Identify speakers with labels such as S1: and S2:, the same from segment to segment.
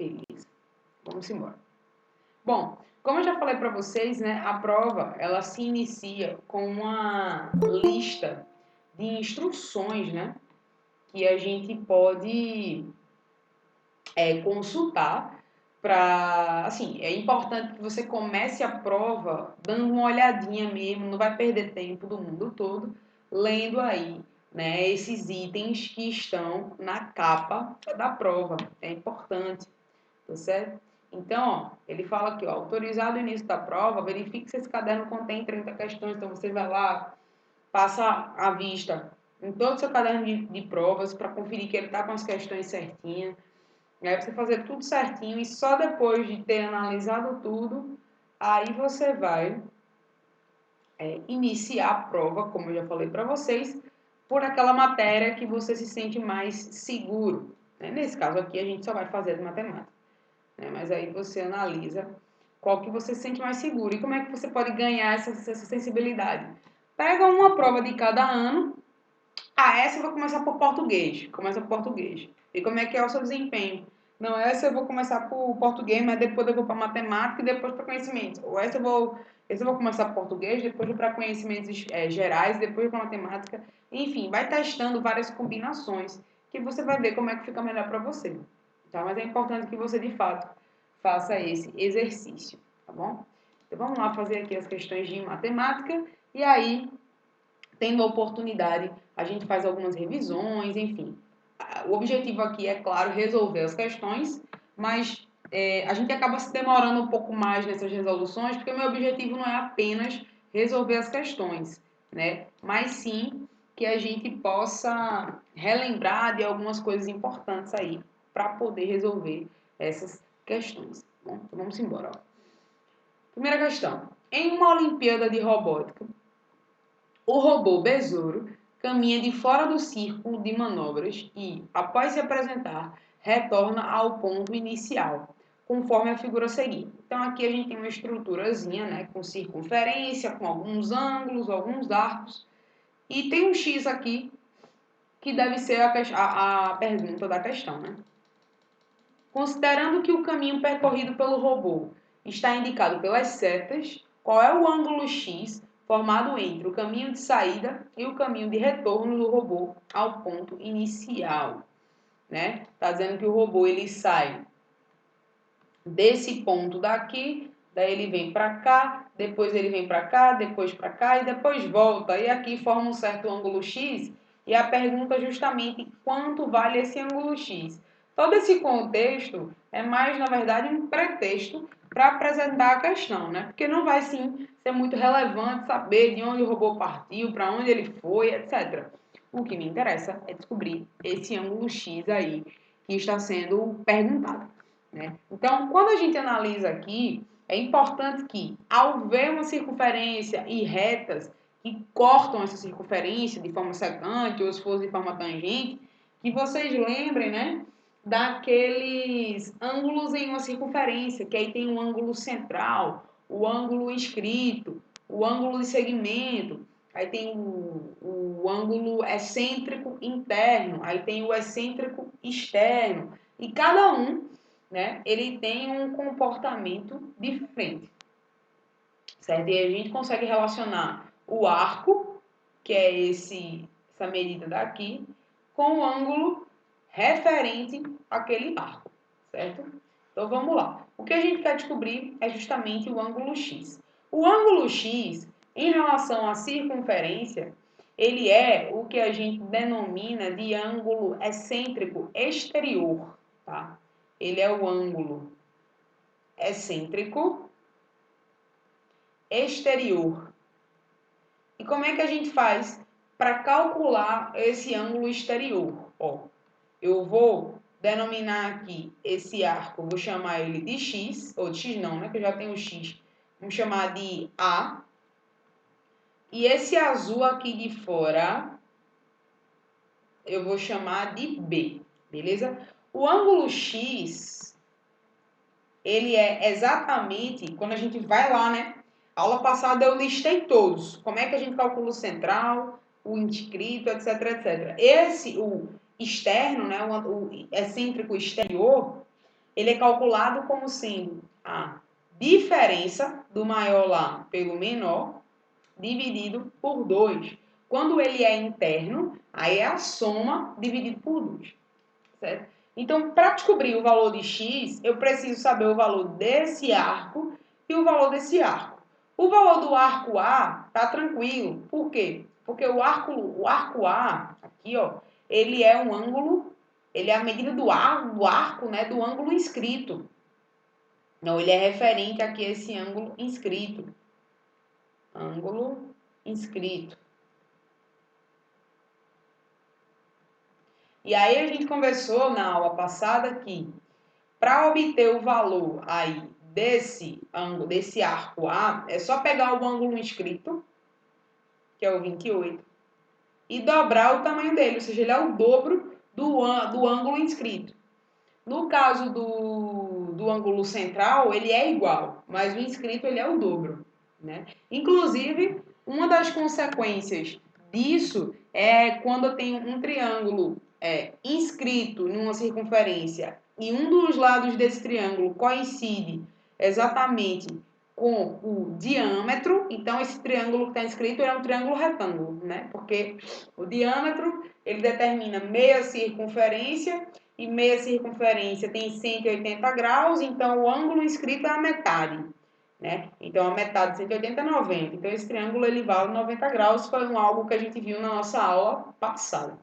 S1: Beleza. Vamos embora. Bom, como eu já falei para vocês, né, a prova ela se inicia com uma lista de instruções, né, que a gente pode consultar para, assim, é importante que você comece a prova dando uma olhadinha mesmo, não vai perder tempo do mundo todo lendo aí, né, esses itens que estão na capa da prova. É importante, tá certo? Então, ó, ele fala aqui, ó, autorizado o início da prova, verifique se esse caderno contém 30 questões. Então, você vai lá, passa a vista em todo o seu caderno de provas para conferir que ele está com as questões certinhas. Aí você fazer tudo certinho e só depois de ter analisado tudo, aí você vai iniciar a prova, como eu já falei para vocês, por aquela matéria que você se sente mais seguro. Né? Nesse caso aqui, a gente só vai fazer de matemática. Né? Mas aí você analisa qual que você se sente mais seguro. E como é que você pode ganhar essa sensibilidade? Pega uma prova de cada ano. Essa eu vou começar por português. Começa por português. E como é que é o seu desempenho? Não, essa eu vou começar por português, mas depois eu vou para matemática e depois para conhecimentos. Ou essa eu vou começar por português, depois vou para conhecimentos gerais, depois para matemática. Enfim, vai testando várias combinações que você vai ver como é que fica melhor para você. Tá? Mas é importante que você, de fato, faça esse exercício, tá bom? Então vamos lá fazer aqui as questões de matemática e aí, tendo a oportunidade, a gente faz algumas revisões, enfim. O objetivo aqui é, claro, resolver as questões, mas a gente acaba se demorando um pouco mais nessas resoluções, porque o meu objetivo não é apenas resolver as questões, né? Mas sim que a gente possa relembrar de algumas coisas importantes aí para poder resolver essas questões. Bom, então vamos embora. Ó. Primeira questão. Em uma Olimpíada de Robótica, o robô Besouro caminha de fora do círculo de manobras e, após se apresentar, retorna ao ponto inicial, conforme a figura seguinte. Então aqui a gente tem uma estruturazinha, né, com circunferência, com alguns ângulos, alguns arcos, e tem um X aqui, que deve ser a pergunta da questão, né? Considerando que o caminho percorrido pelo robô está indicado pelas setas, qual é o ângulo X formado entre o caminho de saída e o caminho de retorno do robô ao ponto inicial? Né? Tá dizendo que o robô ele sai desse ponto daqui, daí ele vem para cá, depois ele vem para cá, depois para cá e depois volta. E aqui forma um certo ângulo X e a pergunta é justamente quanto vale esse ângulo X. Todo esse contexto é mais, na verdade, um pretexto para apresentar a questão, né? Porque não vai, sim, ser muito relevante saber de onde o robô partiu, para onde ele foi, etc. O que me interessa é descobrir esse ângulo X aí que está sendo perguntado. Né? Então, quando a gente analisa aqui, é importante que, ao ver uma circunferência e retas que cortam essa circunferência de forma secante ou se fosse de forma tangente, que vocês lembrem, né, daqueles ângulos em uma circunferência, que aí tem um ângulo central, o ângulo inscrito, o ângulo de segmento, aí tem o ângulo excêntrico interno, aí tem o excêntrico externo, e cada um, né, ele tem um comportamento diferente, certo? E a gente consegue relacionar o arco, que é essa medida daqui, com o ângulo referente àquele arco, certo? Então vamos lá. O que a gente quer descobrir é justamente o ângulo X. O ângulo X, em relação à circunferência, ele é o que a gente denomina de ângulo excêntrico exterior, tá? Ele é o ângulo excêntrico exterior. E como é que a gente faz para calcular esse ângulo exterior? Ó, eu vou denominar aqui esse arco, vou chamar ele de X, ou de X não, né, que eu já tenho X. Vamos chamar de A. E esse azul aqui de fora, eu vou chamar de B, beleza? O ângulo X, ele é exatamente, quando a gente vai lá, né? Aula passada eu listei todos. Como é que a gente calcula o central, o inscrito, etc, etc. Esse, o externo, né, o excêntrico exterior, ele é calculado como sendo a diferença do maior lá pelo menor, dividido por 2. Quando ele é interno, aí é a soma dividido por 2, certo? Então, para descobrir o valor de x, eu preciso saber o valor desse arco e o valor desse arco. O valor do arco A tá tranquilo. Por quê? Porque o arco A, aqui, ó, ele é um ângulo, ele é a medida do arco, né, do ângulo inscrito. Então, ele é referente aqui a esse ângulo inscrito. Ângulo inscrito. E aí a gente conversou na aula passada que para obter o valor aí desse ângulo, desse arco A, é só pegar o ângulo inscrito, que é o 28, e dobrar o tamanho dele, ou seja, ele é o dobro do ângulo inscrito. No caso do ângulo central, ele é igual, mas o inscrito ele é o dobro, né? Inclusive, uma das consequências disso é quando eu tenho um triângulo inscrito numa circunferência e um dos lados desse triângulo coincide exatamente com o diâmetro, então esse triângulo que está inscrito é um triângulo retângulo, né? Porque o diâmetro ele determina meia circunferência e meia circunferência tem 180 graus, então o ângulo inscrito é a metade, né? Então a metade de 180 é 90. Então esse triângulo ele vale 90 graus, foi algo que a gente viu na nossa aula passada,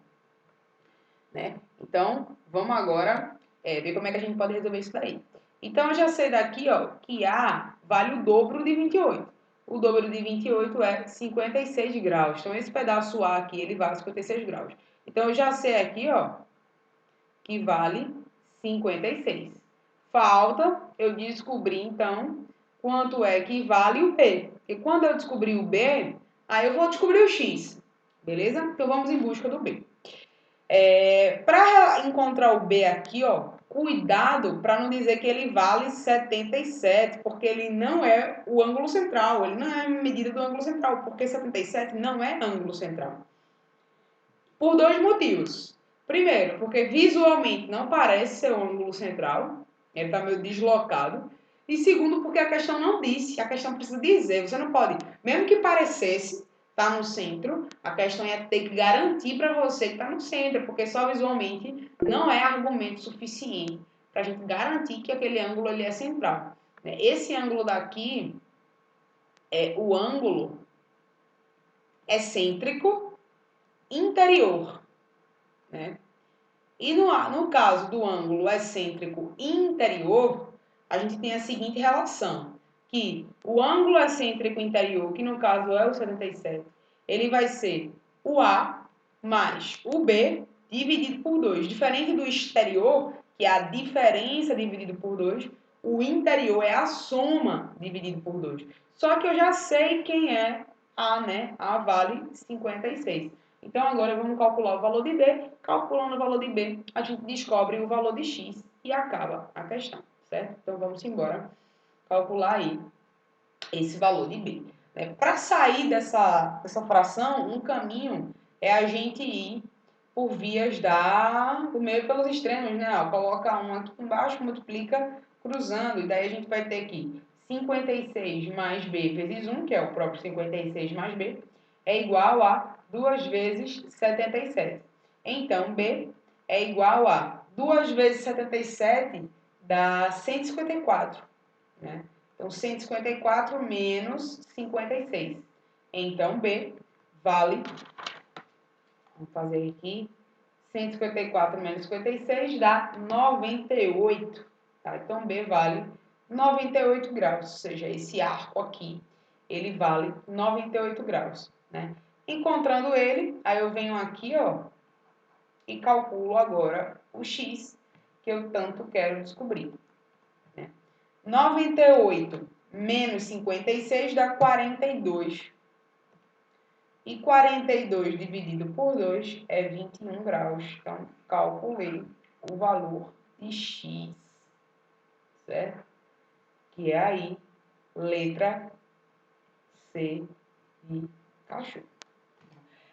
S1: né? Então vamos agora ver como é que a gente pode resolver isso daí. Então eu já sei daqui, ó, que A vale o dobro de 28. O dobro de 28 é 56 graus. Então esse pedaço A aqui ele vale 56 graus. Então eu já sei aqui, ó, que vale 56. Falta eu descobrir, então, quanto é que vale o B. E quando eu descobrir o B, aí eu vou descobrir o X. Beleza? Então, vamos em busca do B. Para encontrar o B aqui, ó, cuidado para não dizer que ele vale 77, porque ele não é o ângulo central, ele não é a medida do ângulo central, porque 77 não é ângulo central. Por dois motivos. Primeiro, porque visualmente não parece ser o ângulo central, ele está meio deslocado. E segundo, porque a questão não disse, a questão precisa dizer. Você não pode, mesmo que parecesse estar no centro, a questão ia ter que garantir para você que está no centro, porque só visualmente não é argumento suficiente para a gente garantir que aquele ângulo ali é central. Esse ângulo daqui é o ângulo excêntrico interior, né? E no caso do ângulo excêntrico interior, a gente tem a seguinte relação, que o ângulo excêntrico interior, que no caso é o 77, ele vai ser o A mais o B dividido por 2. Diferente do exterior, que é a diferença dividido por 2, o interior é a soma dividido por 2. Só que eu já sei quem é A, né? A vale 56. Então, agora vamos calcular o valor de B. Calculando o valor de B, a gente descobre o valor de X e acaba a questão, certo? Então, vamos embora calcular aí esse valor de B. Para sair dessa fração, um caminho é a gente ir por vias do meio pelos extremos, né? Ó, coloca um aqui embaixo, multiplica cruzando, e daí a gente vai ter aqui 56 mais B vezes 1, que é o próprio 56 mais B, é igual a 2 vezes 77. Então, B é igual a 2 vezes 77 dá 154, né? Então, 154 menos 56. Então, B vale, vamos fazer aqui, 154 menos 56 dá 98. Tá? Então, B vale 98 graus, ou seja, esse arco aqui, ele vale 98 graus, né? Encontrando ele, aí eu venho aqui, ó, e calculo agora o X que eu tanto quero descobrir, né? 98 menos 56 dá 42. E 42 dividido por 2 é 21 graus. Então, calculei o valor de X, certo? Que é aí, letra C de cachorro.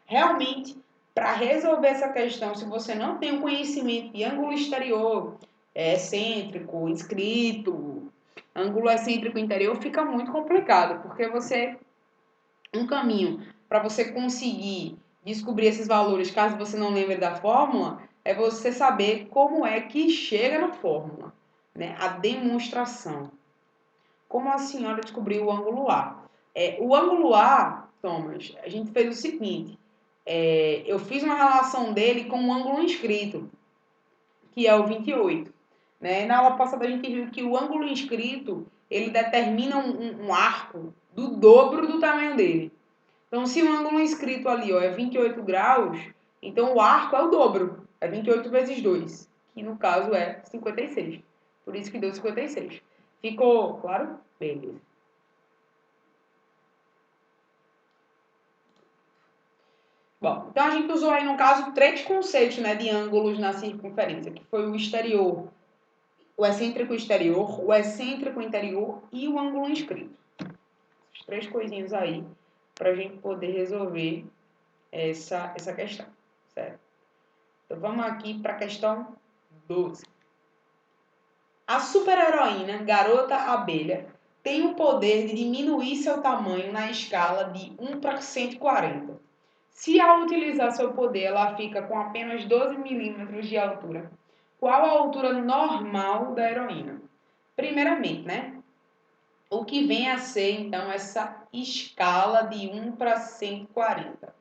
S1: Realmente, para resolver essa questão, se você não tem o conhecimento de ângulo exterior, excêntrico, inscrito, ângulo excêntrico interior, fica muito complicado, porque um caminho para você conseguir descobrir esses valores, caso você não lembre da fórmula, é você saber como é que chega na fórmula, né? A demonstração. Como a senhora descobriu o ângulo A? O ângulo A, Thomas, a gente fez o seguinte, eu fiz uma relação dele com o ângulo inscrito, que é o 28. Né? Na aula passada a gente viu que o ângulo inscrito, ele determina um arco do dobro do tamanho dele. Então, se o ângulo inscrito ali é 28 graus, então o arco é o dobro, é 28 vezes 2, que no caso é 56. Por isso que deu 56. Ficou claro? Beleza. Bom, então a gente usou aí no caso 3 conceitos, né, de ângulos na circunferência, que foi o exterior, o excêntrico exterior, o excêntrico interior e o ângulo inscrito. Essas 3 coisinhas aí para a gente poder resolver essa questão, certo? Então vamos aqui para a questão 12. A super-heroína Garota Abelha tem o poder de diminuir seu tamanho na escala de 1 para 140. Se ao utilizar seu poder ela fica com apenas 12 milímetros de altura, qual a altura normal da heroína? Primeiramente, né? O que vem a ser, então, essa escala de 1 para 140.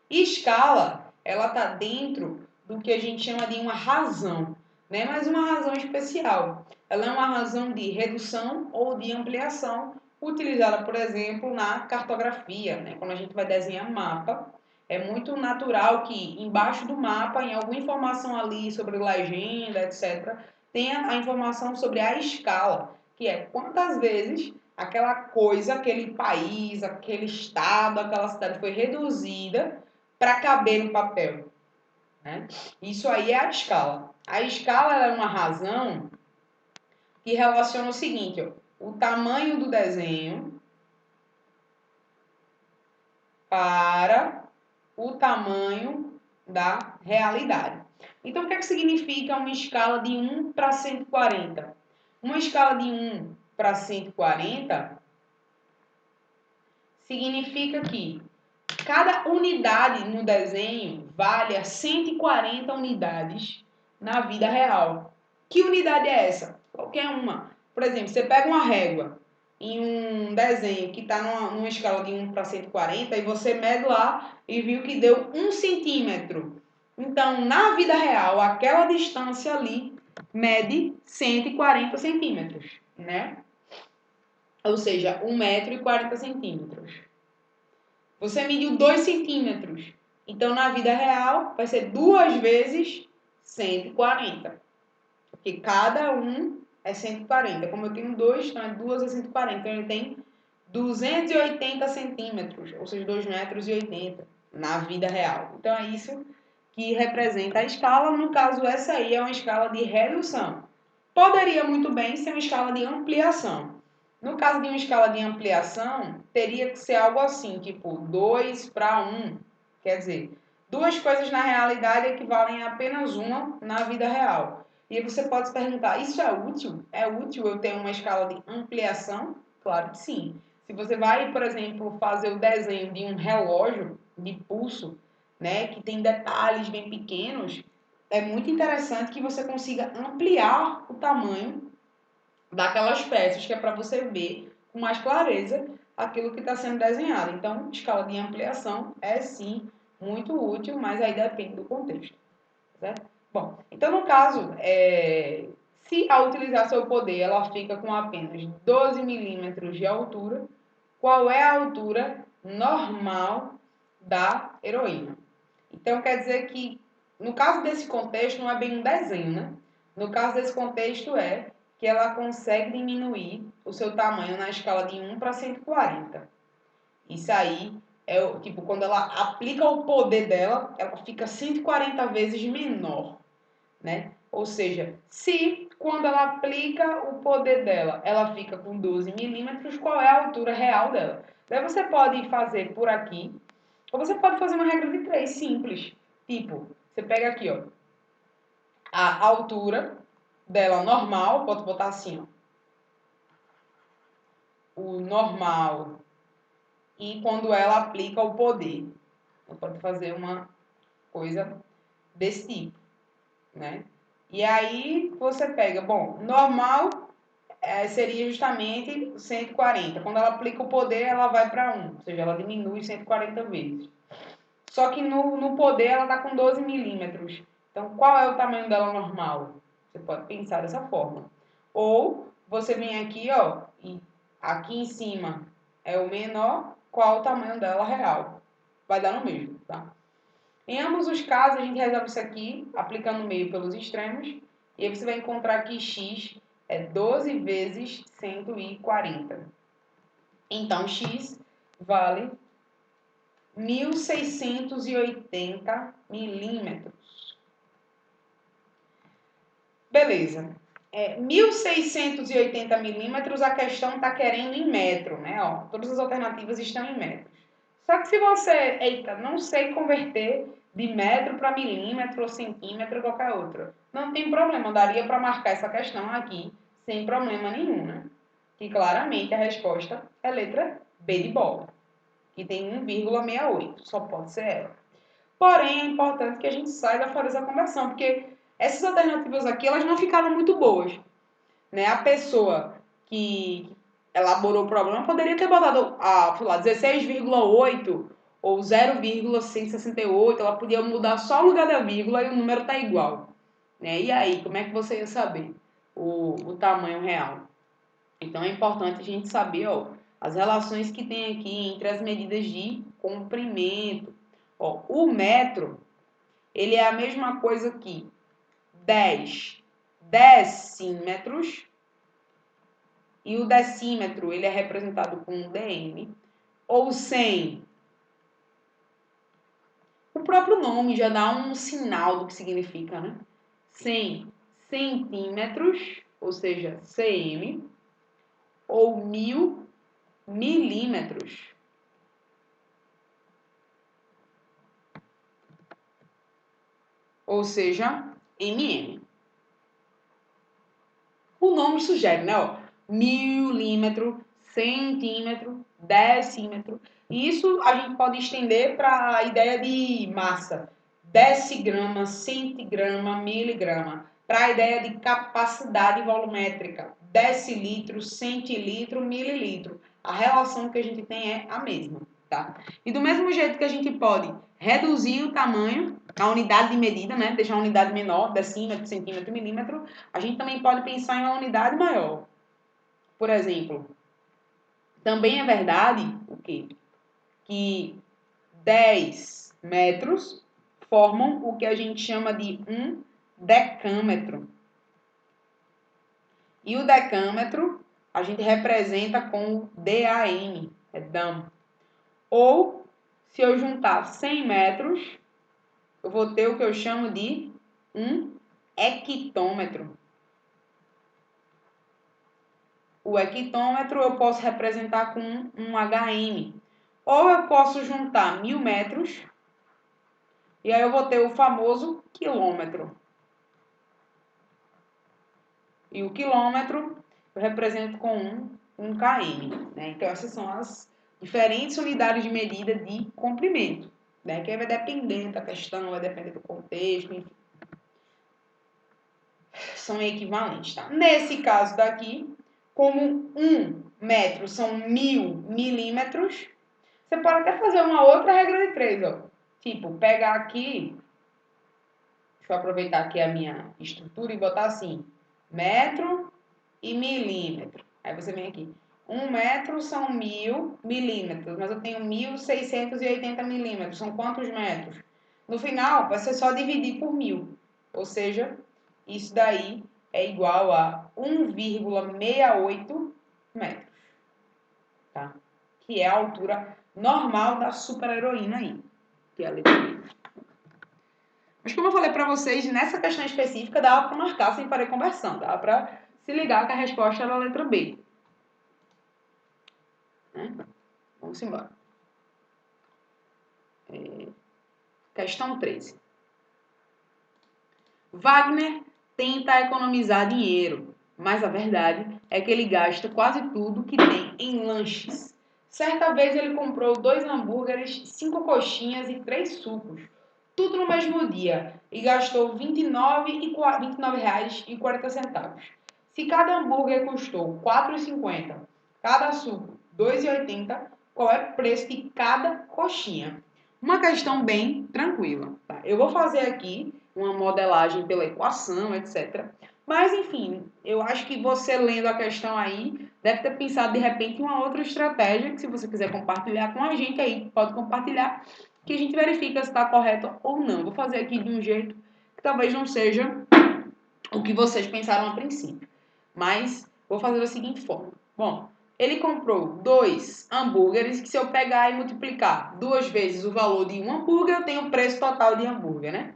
S1: Escala, ela está dentro do que a gente chama de uma razão, né? Mas uma razão especial. Ela é uma razão de redução ou de ampliação, utilizada, por exemplo, na cartografia, né? Quando a gente vai desenhar mapa, é muito natural que embaixo do mapa, em alguma informação ali sobre legenda, etc., tenha a informação sobre a escala, que é quantas vezes aquela coisa, aquele país, aquele estado, aquela cidade foi reduzida para caber no papel. Né? Isso aí é a escala. A escala é uma razão que relaciona o seguinte, ó, o tamanho do desenho para o tamanho da realidade. Então, o que é que significa uma escala de 1 para 140? Uma escala de 1 para 140 significa que cada unidade no desenho vale a 140 unidades na vida real. Que unidade é essa? Qualquer uma. Por exemplo, você pega uma régua em um desenho que está numa escala de 1 para 140 e você mede lá e viu que deu 1 centímetro. Então, na vida real, aquela distância ali mede 140 centímetros, né? Ou seja, 1 metro e 40 centímetros. Você mediu 2 centímetros. Então, na vida real, vai ser 2 vezes 140. Porque cada um é 140. Como eu tenho 2, então é 2 vezes 140. Então, ele tem 280 centímetros, ou seja, 2 metros e 80 na vida real. Então, é isso que representa a escala. No caso, essa aí é uma escala de redução. Poderia muito bem ser uma escala de ampliação. No caso de uma escala de ampliação, teria que ser algo assim, tipo 2 para 1. Quer dizer, duas coisas na realidade equivalem a apenas uma na vida real. E você pode se perguntar, isso é útil? É útil eu ter uma escala de ampliação? Claro que sim. Se você vai, por exemplo, fazer o desenho de um relógio de pulso, né, que tem detalhes bem pequenos, é muito interessante que você consiga ampliar o tamanho daquelas peças, que é para você ver com mais clareza aquilo que está sendo desenhado. Então, escala de ampliação é sim muito útil, mas aí depende do contexto. Certo? Bom, então no caso, se ao utilizar seu poder ela fica com apenas 12 milímetros de altura, qual é a altura normal da heroína? Então quer dizer que, no caso desse contexto, não é bem um desenho, né? No caso desse contexto é que ela consegue diminuir o seu tamanho na escala de 1 para 140. Isso aí é, tipo, quando ela aplica o poder dela, ela fica 140 vezes menor, né? Ou seja, se quando ela aplica o poder dela, ela fica com 12 milímetros, qual é a altura real dela? Daí você pode fazer por aqui, ou você pode fazer uma regra de 3, simples. Tipo, você pega aqui, ó, a altura dela normal, pode botar assim, ó. O normal e quando ela aplica o poder. Então, pode fazer uma coisa desse tipo, né? E aí você pega, bom, normal seria justamente 140. Quando ela aplica o poder, ela vai para 1, ou seja, ela diminui 140 vezes. Só que no poder ela está com 12 milímetros. Então, qual é o tamanho dela normal? Você pode pensar dessa forma. Ou você vem aqui, ó, e aqui em cima é o menor, qual o tamanho dela real? Vai dar no mesmo, tá? Em ambos os casos, a gente resolve isso aqui, aplicando o meio pelos extremos, e aí você vai encontrar que x é 12 vezes 140. Então, x vale 1.680 milímetros. Beleza. 1.680 milímetros, a questão está querendo em metro, né? Ó, todas as alternativas estão em metros. Só que se você, não sei converter de metro para milímetro ou centímetro ou qualquer outro, não tem problema, daria para marcar essa questão aqui sem problema nenhum, né? Que claramente a resposta é letra B de bola, que tem 1,68, só pode ser ela. Porém, é importante que a gente saiba fazer essa conversão, porque essas alternativas aqui, elas não ficaram muito boas, né? A pessoa que elaborou o problema poderia ter botado, sei lá, 16,8 ou 0,168, ela podia mudar só o lugar da vírgula e o número tá igual, né? E aí, como é que você ia saber o tamanho real? Então, é importante a gente saber, ó, as relações que tem aqui entre as medidas de comprimento. Ó, o metro, ele é a mesma coisa que 10 decímetros, e o decímetro, ele é representado com um dm, ou 100. O próprio nome já dá um sinal do que significa, né? 100 centímetros, ou seja, cm, ou 1.000 milímetros, ou seja, mm. O nome sugere, né? Ó, milímetro, centímetro, decímetro. E isso a gente pode estender para a ideia de massa. Decigrama, centigrama, miligrama. Para a ideia de capacidade volumétrica. Decilitro, centilitro, mililitro. A relação que a gente tem é a mesma, tá? E do mesmo jeito que a gente pode reduzir o tamanho, a unidade de medida, né? Deixar a unidade menor, decímetro, centímetro, milímetro, a gente também pode pensar em uma unidade maior. Por exemplo, também é verdade o quê? Que 10 metros formam o que a gente chama de um decâmetro. E o decâmetro a gente representa com DAM, é DAM. Ou, se eu juntar 100 metros, eu vou ter o que eu chamo de um hectômetro. O hectômetro eu posso representar com um HM. Ou eu posso juntar 1.000 metros e aí eu vou ter o famoso quilômetro. E o quilômetro eu represento com um km. Né? Então, essas são as diferentes unidades de medida de comprimento. Né? Que aí vai depender da questão, vai depender do contexto, enfim. São equivalentes. Tá? Nesse caso daqui, como 1 metro são 1.000 milímetros, você pode até fazer uma outra regra de 3, ó. Tipo, pegar aqui, deixa eu aproveitar aqui a minha estrutura e botar assim, metro e milímetro. Aí você vem aqui, 1 metro são 1.000 milímetros, mas eu tenho 1.680 milímetros, são quantos metros? No final, vai ser só dividir por 1.000, ou seja, isso daí é igual a 1,68 metros, tá? Que é a altura normal da super-heroína aí, que é a letra B. Mas como eu falei para vocês, nessa questão específica dava para marcar sem fazer conversão, dava para se ligar que a resposta era a letra B. Né? Vamos embora. Questão 13. Wagner tenta economizar dinheiro, mas a verdade é que ele gasta quase tudo que tem em lanches. Certa vez ele comprou 2 hambúrgueres, 5 coxinhas e 3 sucos, tudo no mesmo dia, e gastou R$ 29,40. Se cada hambúrguer custou R$ 4,50, cada suco R$ 2,80, qual é o preço de cada coxinha? Uma questão bem tranquila. Tá? Eu vou fazer aqui uma modelagem pela equação, etc. Mas, enfim, eu acho que você lendo a questão aí, deve ter pensado de repente em uma outra estratégia, que se você quiser compartilhar com a gente aí, pode compartilhar, que a gente verifica se está correto ou não. Vou fazer aqui de um jeito que talvez não seja o que vocês pensaram a princípio. Mas vou fazer da seguinte forma. Bom, ele comprou 2 hambúrgueres, que se eu pegar e multiplicar 2 vezes o valor de um hambúrguer, eu tenho o preço total de hambúrguer, né?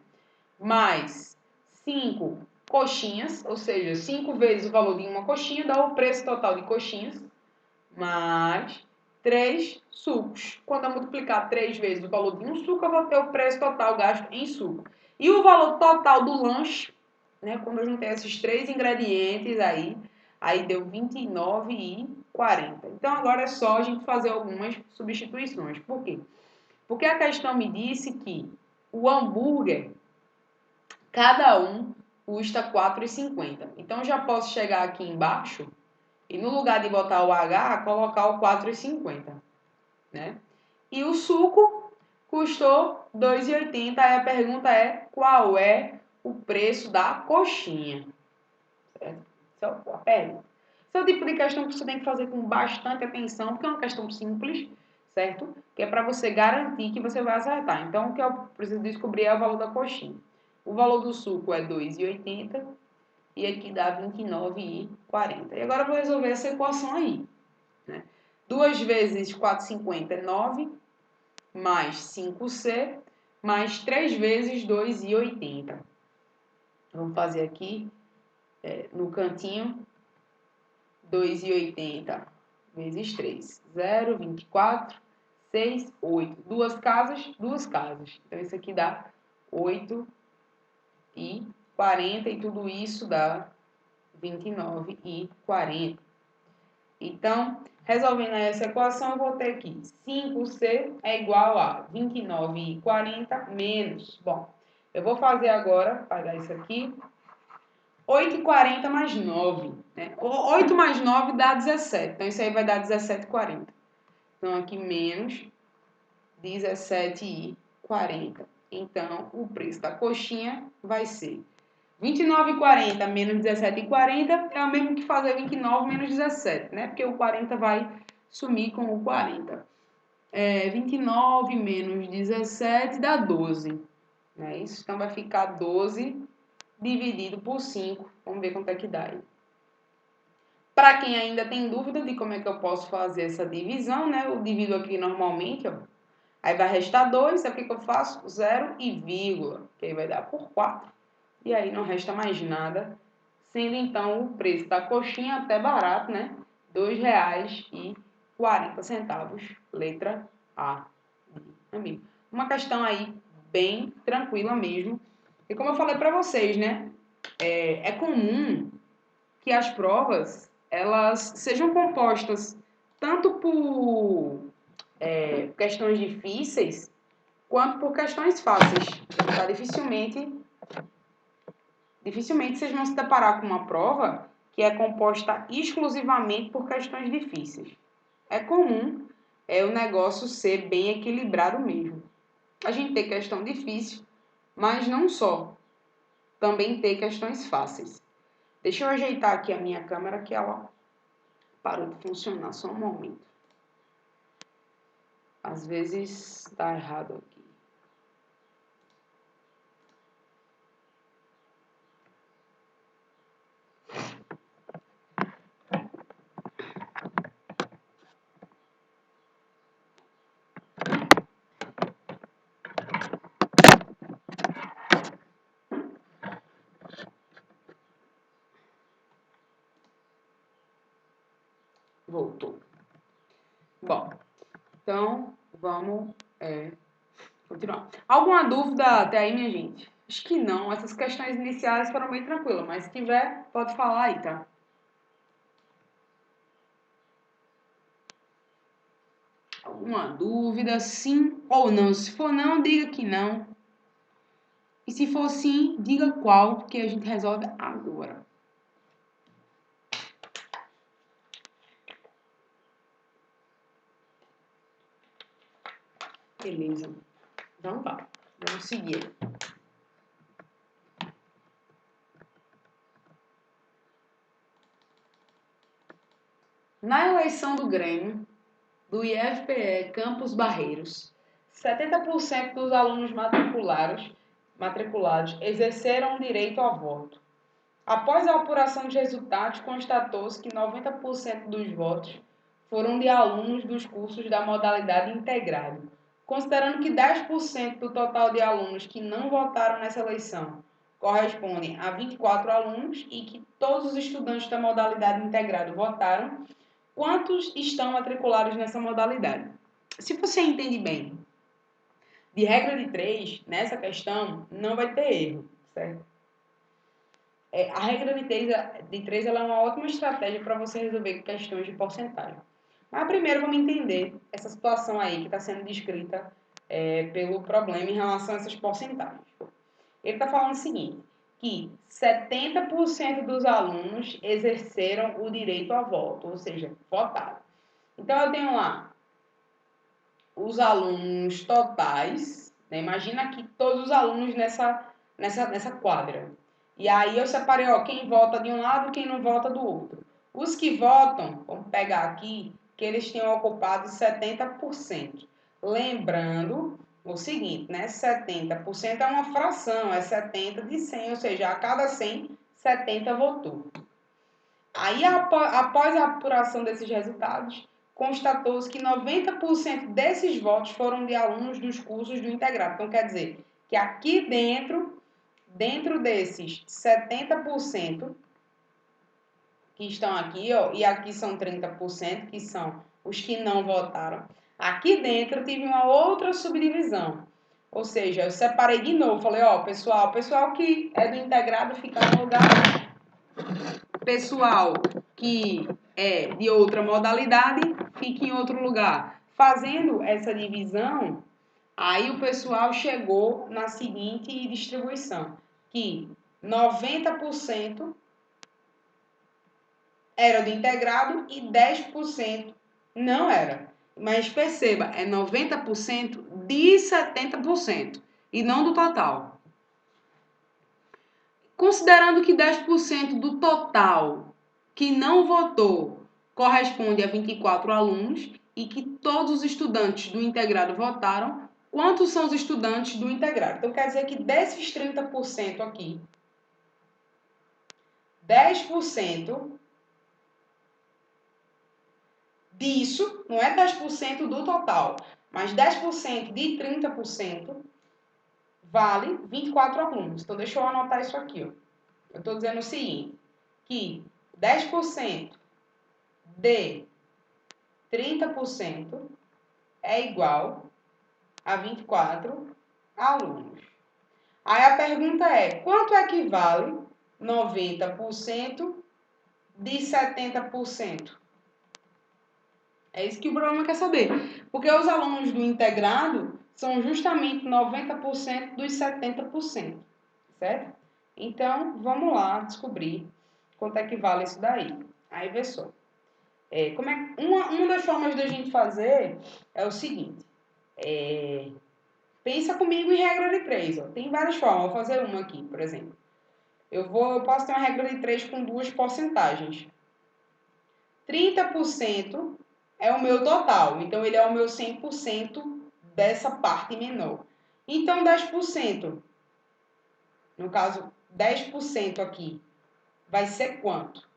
S1: Mais 5 coxinhas, ou seja, 5 vezes o valor de uma coxinha, dá o preço total de coxinhas, mais 3 sucos. Quando eu multiplicar 3 vezes o valor de um suco, eu vou ter o preço total gasto em suco. E o valor total do lanche, né, quando eu juntei esses 3 ingredientes aí deu R$ 29,40. Então agora é só a gente fazer algumas substituições. Por quê? Porque a questão me disse que o hambúrguer, cada um custa R$ 4,50. Então eu já posso chegar aqui embaixo e no lugar de botar o H, colocar o 4,50, né? E o suco custou R$ 2,80. Aí a pergunta é, qual é o preço da coxinha? Certo? Essa é a pergunta. Esse é o tipo de questão que você tem que fazer com bastante atenção, porque é uma questão simples, certo? Que é para você garantir que você vai acertar. Então, o que eu preciso descobrir é o valor da coxinha. O valor do suco é R$ 2,80 e aqui dá R$ 29,40. E agora eu vou resolver essa equação aí. Né? 2 vezes 4,50 é 9, mais 5C, mais 3 vezes 2,80. Vamos fazer aqui no cantinho, 2,80 vezes 3. 0, 24, 6, 8. Duas casas. Então, isso aqui dá 8,40 e tudo isso dá 29,40. Então, resolvendo essa equação, eu vou ter aqui 5C é igual a 29,40 menos. Bom, eu vou fazer agora, pagar isso aqui, 8,40 mais 9. Né? 8 mais 9 dá 17. Então, isso aí vai dar 17,40. Então, aqui menos 17,40. Então, o preço da coxinha vai ser 29,40 menos 17,40 é o mesmo que fazer 29 menos 17, né? Porque o 40 vai sumir com o 40. 29 menos 17 dá 12. Não é isso? Então, vai ficar 12 dividido por 5. Vamos ver quanto é que dá aí. Para quem ainda tem dúvida de como é que eu posso fazer essa divisão, né? Eu divido aqui normalmente, ó. Aí vai restar 2, sabe o que eu faço? 0 e vírgula, que aí vai dar por 4. E aí não resta mais nada, sendo então o preço da coxinha até barato, né? R$ 2,40, letra A. Amigo. Uma questão aí bem tranquila mesmo. E como eu falei para vocês, né? É comum que as provas elas sejam compostas tanto por questões difíceis quanto por questões fáceis. Tá? Dificilmente vocês vão se deparar com uma prova que é composta exclusivamente por questões difíceis. É comum o negócio ser bem equilibrado mesmo. A gente tem questão difícil, mas não só. Também tem questões fáceis. Deixa eu ajeitar aqui a minha câmera que ela parou de funcionar. Só um momento. Às vezes está errado aqui. Voltou. Bom, então vamos continuar. Alguma dúvida até aí, minha gente? Acho que não. Essas questões iniciais foram bem tranquilas, mas se tiver, pode falar aí, tá? Alguma dúvida? Sim ou não? Se for não, diga que não. E se for sim, diga qual, que a gente resolve agora. Beleza. Então tá. Vamos seguir. Na eleição do Grêmio, do IFPE Campos Barreiros, 70% dos alunos matriculados exerceram o direito ao voto. Após a apuração de resultados, constatou-se que 90% dos votos foram de alunos dos cursos da modalidade integrado, considerando que 10% do total de alunos que não votaram nessa eleição correspondem a 24 alunos e que todos os estudantes da modalidade integrado votaram. Quantos estão matriculados nessa modalidade? Se você entende bem de regra de 3, nessa questão não vai ter erro, certo? A regra de 3 ela é uma ótima estratégia para você resolver questões de porcentagem. Mas primeiro vamos entender essa situação aí que está sendo descrita pelo problema em relação a essas porcentagens. Ele está falando o seguinte, que 70% dos alunos exerceram o direito ao voto, ou seja, votaram. Então, eu tenho lá os alunos totais, né? Imagina aqui todos os alunos nessa quadra. E aí eu separei, ó, quem vota de um lado, quem não vota do outro. Os que votam, vamos pegar aqui, que eles tenham ocupado 70%. Lembrando o seguinte, né? 70% é uma fração, é 70 de 100, ou seja, a cada 100, 70 votou. Aí, após a apuração desses resultados, constatou-se que 90% desses votos foram de alunos dos cursos do integrado. Então, quer dizer que aqui dentro desses 70% que estão aqui, ó, e aqui são 30%, que são os que não votaram, aqui dentro tive uma outra subdivisão. Ou seja, eu separei de novo, falei, ó, pessoal que é do integrado fica no lugar, pessoal que é de outra modalidade fica em outro lugar. Fazendo essa divisão, aí o pessoal chegou na seguinte distribuição, que 90% era do integrado e 10% não era. Mas perceba, é 90% de 70% e não do total. Considerando que 10% do total que não votou corresponde a 24 alunos e que todos os estudantes do integrado votaram, quantos são os estudantes do integrado? Então, quer dizer que desses 30% aqui, 10% disso, não é 10% do total, mas 10% de 30% vale 24 alunos. Então, deixa eu anotar isso aqui, ó. Eu estou dizendo o seguinte, que 10% de 30% é igual a 24 alunos. Aí a pergunta é, quanto equivale 90% de 70%? É isso que o problema quer saber. Porque os alunos do integrado são justamente 90% dos 70%, certo? Então, vamos lá descobrir quanto é que vale isso daí. Aí, vê só. Uma das formas da gente fazer é o seguinte. Pensa comigo em regra de 3. Ó. Tem várias formas. Vou fazer uma aqui, por exemplo. Eu posso ter uma regra de 3 com duas porcentagens. 30% é o meu total. Então, ele é o meu 100% dessa parte menor. Então, 10%. No caso, 10% aqui vai ser quanto?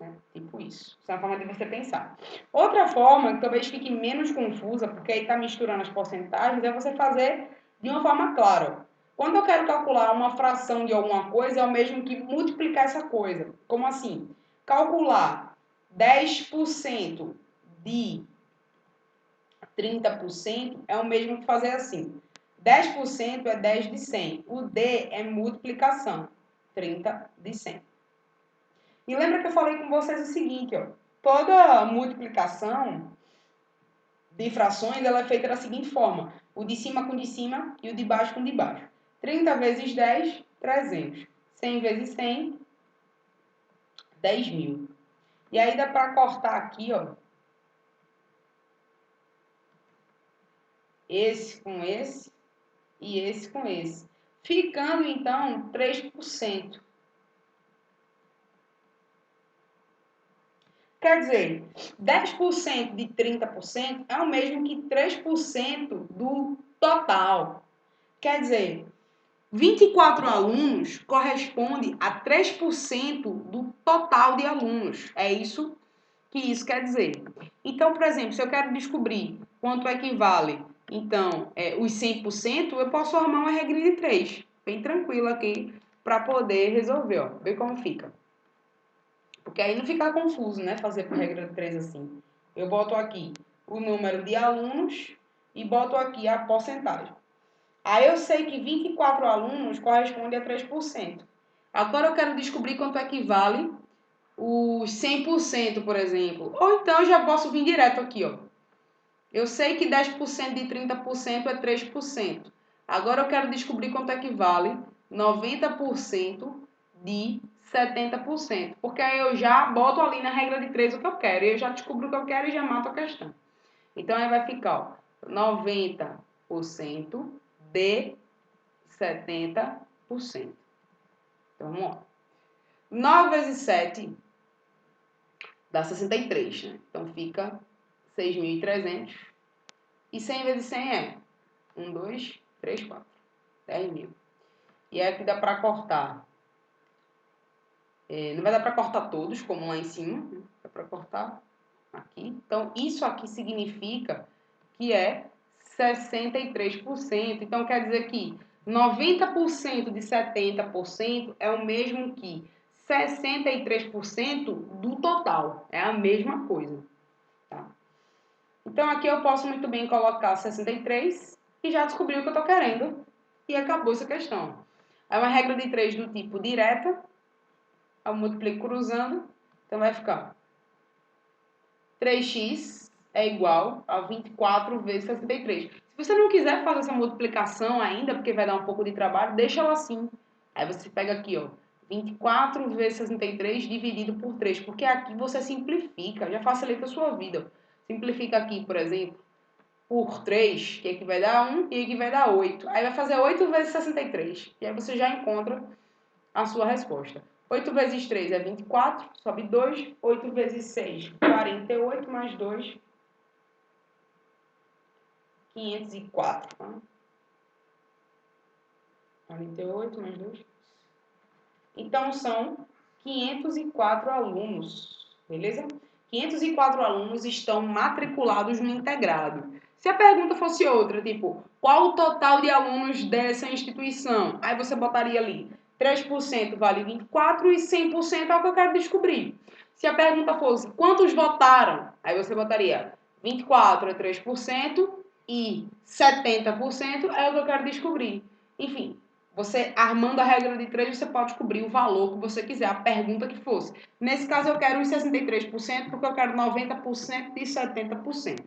S1: Né? Tipo isso. Essa é uma forma de você pensar. Outra forma, que talvez fique menos confusa, porque aí está misturando as porcentagens, é você fazer de uma forma clara. Quando eu quero calcular uma fração de alguma coisa, é o mesmo que multiplicar essa coisa. Como assim? Calcular 10% de 30% é o mesmo que fazer assim. 10% é 10 de 100. O D é multiplicação. 30 de 100. E lembra que eu falei com vocês o seguinte, ó. Toda multiplicação de frações, ela é feita da seguinte forma. O de cima com o de cima e o de baixo com o de baixo. 30 vezes 10, 300. 100 vezes 100, 10 mil. E aí dá para cortar aqui, ó. Esse com esse e esse com esse. Ficando, então, 3%. Quer dizer, 10% de 30% é o mesmo que 3% do total. Quer dizer, 24 alunos corresponde a 3% do total de alunos. É isso que isso quer dizer. Então, por exemplo, se eu quero descobrir quanto equivale, então, os 100%, eu posso arrumar uma regrinha de 3. Bem tranquila aqui para poder resolver. Ó. Ver como fica. Porque aí não fica confuso, né? Fazer por regra de 3 assim. Eu boto aqui o número de alunos e boto aqui a porcentagem. Aí eu sei que 24 alunos corresponde a 3%. Agora eu quero descobrir quanto equivale os 100%, por exemplo. Ou então eu já posso vir direto aqui, ó. Eu sei que 10% de 30% é 3%. Agora eu quero descobrir quanto equivale 90% de 70%. Porque aí eu já boto ali na regra de 3 o que eu quero. E eu já descubro o que eu quero e já mato a questão. Então aí vai ficar, ó, 90% de 70%. Então vamos lá. 9 vezes 7 dá 63, né? Então fica 6.300. E 100 vezes 100 é 1, 2, 3, 4. 10 mil. E aqui dá para cortar. Não vai dar para cortar todos, como lá em cima. Né? Dá para cortar aqui. Então, isso aqui significa que é 63%. Então, quer dizer que 90% de 70% é o mesmo que 63% do total. É a mesma coisa. Tá? Então, aqui eu posso muito bem colocar 63 e já descobri o que eu estou querendo. E acabou essa questão. É uma regra de 3 do tipo direta. Eu multiplico cruzando. Então, vai ficar 3x é igual a 24 vezes 63. Se você não quiser fazer essa multiplicação ainda, porque vai dar um pouco de trabalho, deixa ela assim. Aí você pega aqui, ó, 24 vezes 63 dividido por 3, porque aqui você simplifica, já facilita a sua vida. Simplifica aqui, por exemplo, por 3, que aqui vai dar 1 e aqui vai dar 8. Aí vai fazer 8 vezes 63. E aí você já encontra a sua resposta. 8 vezes 3 é 24, sobe 2. 8 vezes 6, 48, mais 2, 504. Tá? 48 mais 2. Então, são 504 alunos, beleza? 504 alunos estão matriculados no integrado. Se a pergunta fosse outra, tipo, qual o total de alunos dessa instituição? Aí você botaria ali, 3% vale 24 e 100% é o que eu quero descobrir. Se a pergunta fosse, quantos votaram? Aí você botaria, 24 é 3% e 70% é o que eu quero descobrir. Enfim, você, armando a regra de 3, você pode descobrir o valor que você quiser, a pergunta que fosse. Nesse caso, eu quero os 63%, porque eu quero 90% de 70%,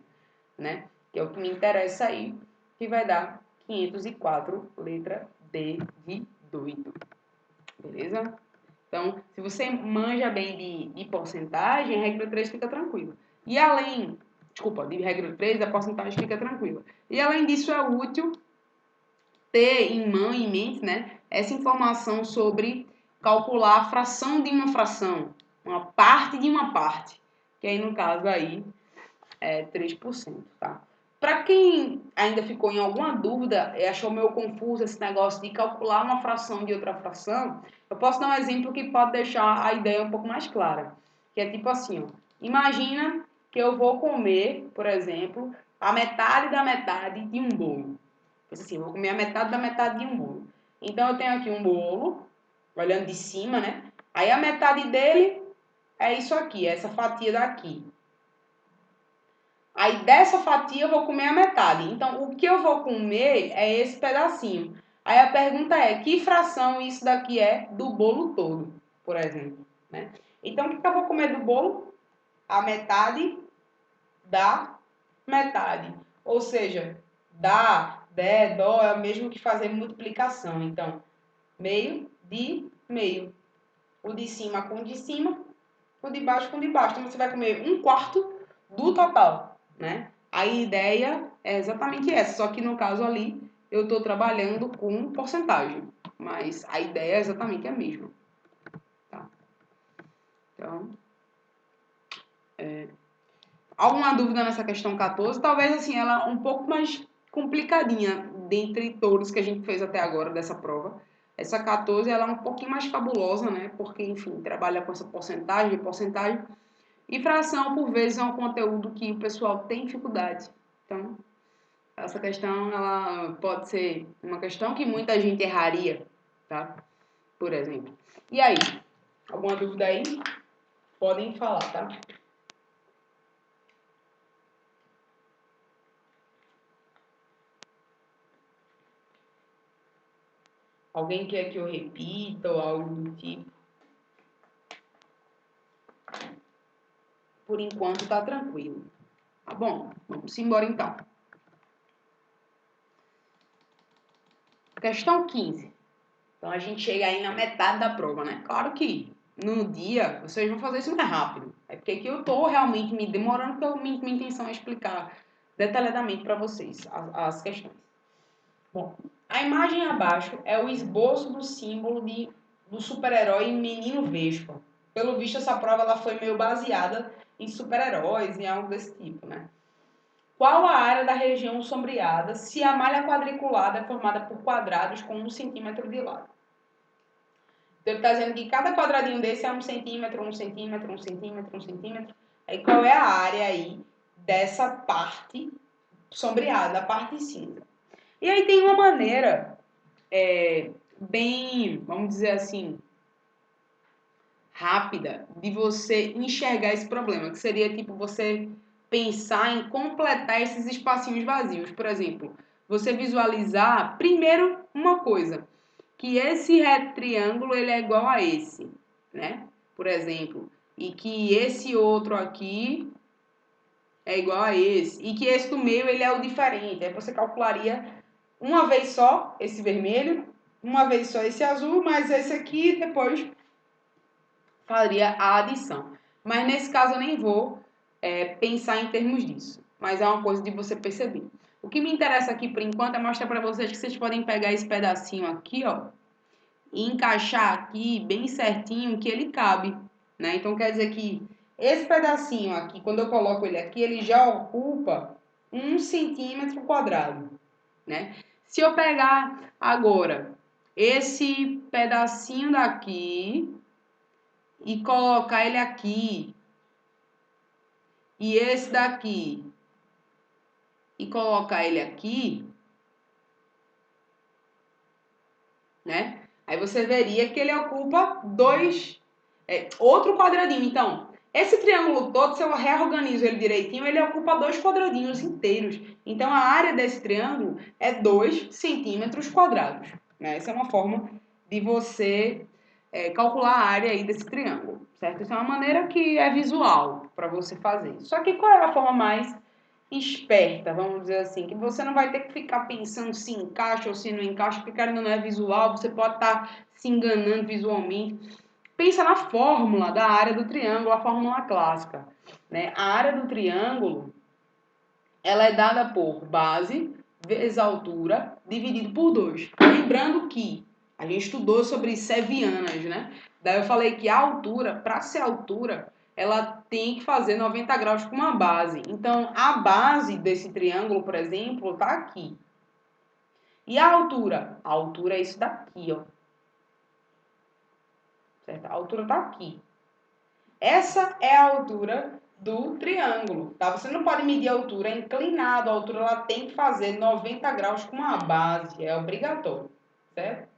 S1: né? Que é o que me interessa aí, que vai dar 504, letra D de doido. Beleza? Então, se você manja bem de porcentagem, a regra 3 fica tranquila. E além, de regra 3, a porcentagem fica tranquila. E além disso, é útil ter em mente, né, essa informação sobre calcular a fração de uma fração, uma parte de uma parte, que aí no caso aí é 3%, tá? Para quem ainda ficou em alguma dúvida e achou meio confuso esse negócio de calcular uma fração de outra fração, eu posso dar um exemplo que pode deixar a ideia um pouco mais clara, que é tipo assim, ó, imagina que eu vou comer, por exemplo, a metade da metade de um bolo. Assim, vou comer a metade da metade de um bolo. Então, eu tenho aqui um bolo, olhando de cima, né? Aí, a metade dele é isso aqui, essa fatia daqui. Aí dessa fatia eu vou comer a metade. Então, o que eu vou comer é esse pedacinho. Aí a pergunta é, que fração isso daqui é do bolo todo, por exemplo, né? Então, o que eu vou comer do bolo? A metade da metade. Ou seja, dá, dé, dó é o mesmo que fazer multiplicação. Então, meio de meio. O de cima com o de cima, o de baixo com o de baixo. Então, você vai comer 1/4 do total, né? A ideia é exatamente essa, só que no caso ali eu estou trabalhando com porcentagem, mas a ideia é exatamente a mesma. Tá? Então, alguma dúvida nessa questão 14? Talvez assim, ela um pouco mais complicadinha dentre todos que a gente fez até agora dessa prova. Essa 14 ela é um pouquinho mais fabulosa, né? Porque, enfim, trabalha com essa porcentagem. E fração, por vezes, é um conteúdo que o pessoal tem dificuldade. Então, essa questão ela pode ser uma questão que muita gente erraria, tá? Por exemplo. E aí? Alguma dúvida aí? Podem falar, tá? Alguém quer que eu repita ou algo do tipo? Por enquanto tá tranquilo. Tá bom? Vamos embora então. Questão 15. Então a gente chega aí na metade da prova, né? Claro que no dia vocês vão fazer isso mais rápido. É porque aqui eu tô realmente me demorando, porque minha intenção é explicar detalhadamente para vocês as questões. Bom, a imagem abaixo é o esboço do símbolo do super-herói Menino Vespa. Pelo visto, essa prova ela foi meio baseada em super-heróis, em algo desse tipo, né? Qual a área da região sombreada se a malha quadriculada é formada por quadrados com 1 centímetro de lado? Então, ele está dizendo que cada quadradinho desse é 1 centímetro, 1 centímetro, 1 centímetro, 1 centímetro. Aí, qual é a área aí dessa parte sombreada, a parte cinza? E aí tem uma maneira bem, vamos dizer assim, rápida de você enxergar esse problema, que seria tipo você pensar em completar esses espacinhos vazios. Por exemplo, você visualizar primeiro uma coisa, que esse triângulo ele é igual a esse, né? Por exemplo, e que esse outro aqui é igual a esse, e que esse do meio ele é o diferente. Aí você calcularia uma vez só esse vermelho, uma vez só esse azul, mas esse aqui depois faria a adição. Mas nesse caso eu nem vou pensar em termos disso, mas é uma coisa de você perceber. O que me interessa aqui por enquanto é mostrar para vocês que vocês podem pegar esse pedacinho aqui, ó, e encaixar aqui bem certinho que ele cabe, né? Então quer dizer que esse pedacinho aqui, quando eu coloco ele aqui, ele já ocupa 1 centímetro quadrado, né? Se eu pegar agora esse pedacinho daqui e colocar ele aqui, e esse daqui e colocar ele aqui, né? Aí você veria que ele ocupa outro quadradinho. Então, esse triângulo todo, se eu reorganizo ele direitinho, ele ocupa 2 quadradinhos inteiros. Então, a área desse triângulo é 2 centímetros quadrados. Né? Essa é uma forma de você calcular a área aí desse triângulo, certo? Isso é uma maneira que é visual para você fazer. Só que qual é a forma mais esperta, vamos dizer assim, que você não vai ter que ficar pensando se encaixa ou se não encaixa, porque ainda não é visual, você pode estar se enganando visualmente. Pensa na fórmula da área do triângulo, a fórmula clássica, né? A área do triângulo, ela é dada por base vezes altura dividido por 2. Lembrando que a gente estudou sobre sevianas, né? Daí eu falei que a altura, para ser altura, ela tem que fazer 90 graus com uma base. Então, a base desse triângulo, por exemplo, está aqui. E a altura? A altura é isso daqui, ó. Certo? A altura está aqui. Essa é a altura do triângulo, tá? Você não pode medir a altura inclinado, a altura ela tem que fazer 90 graus com uma base, é obrigatório, certo?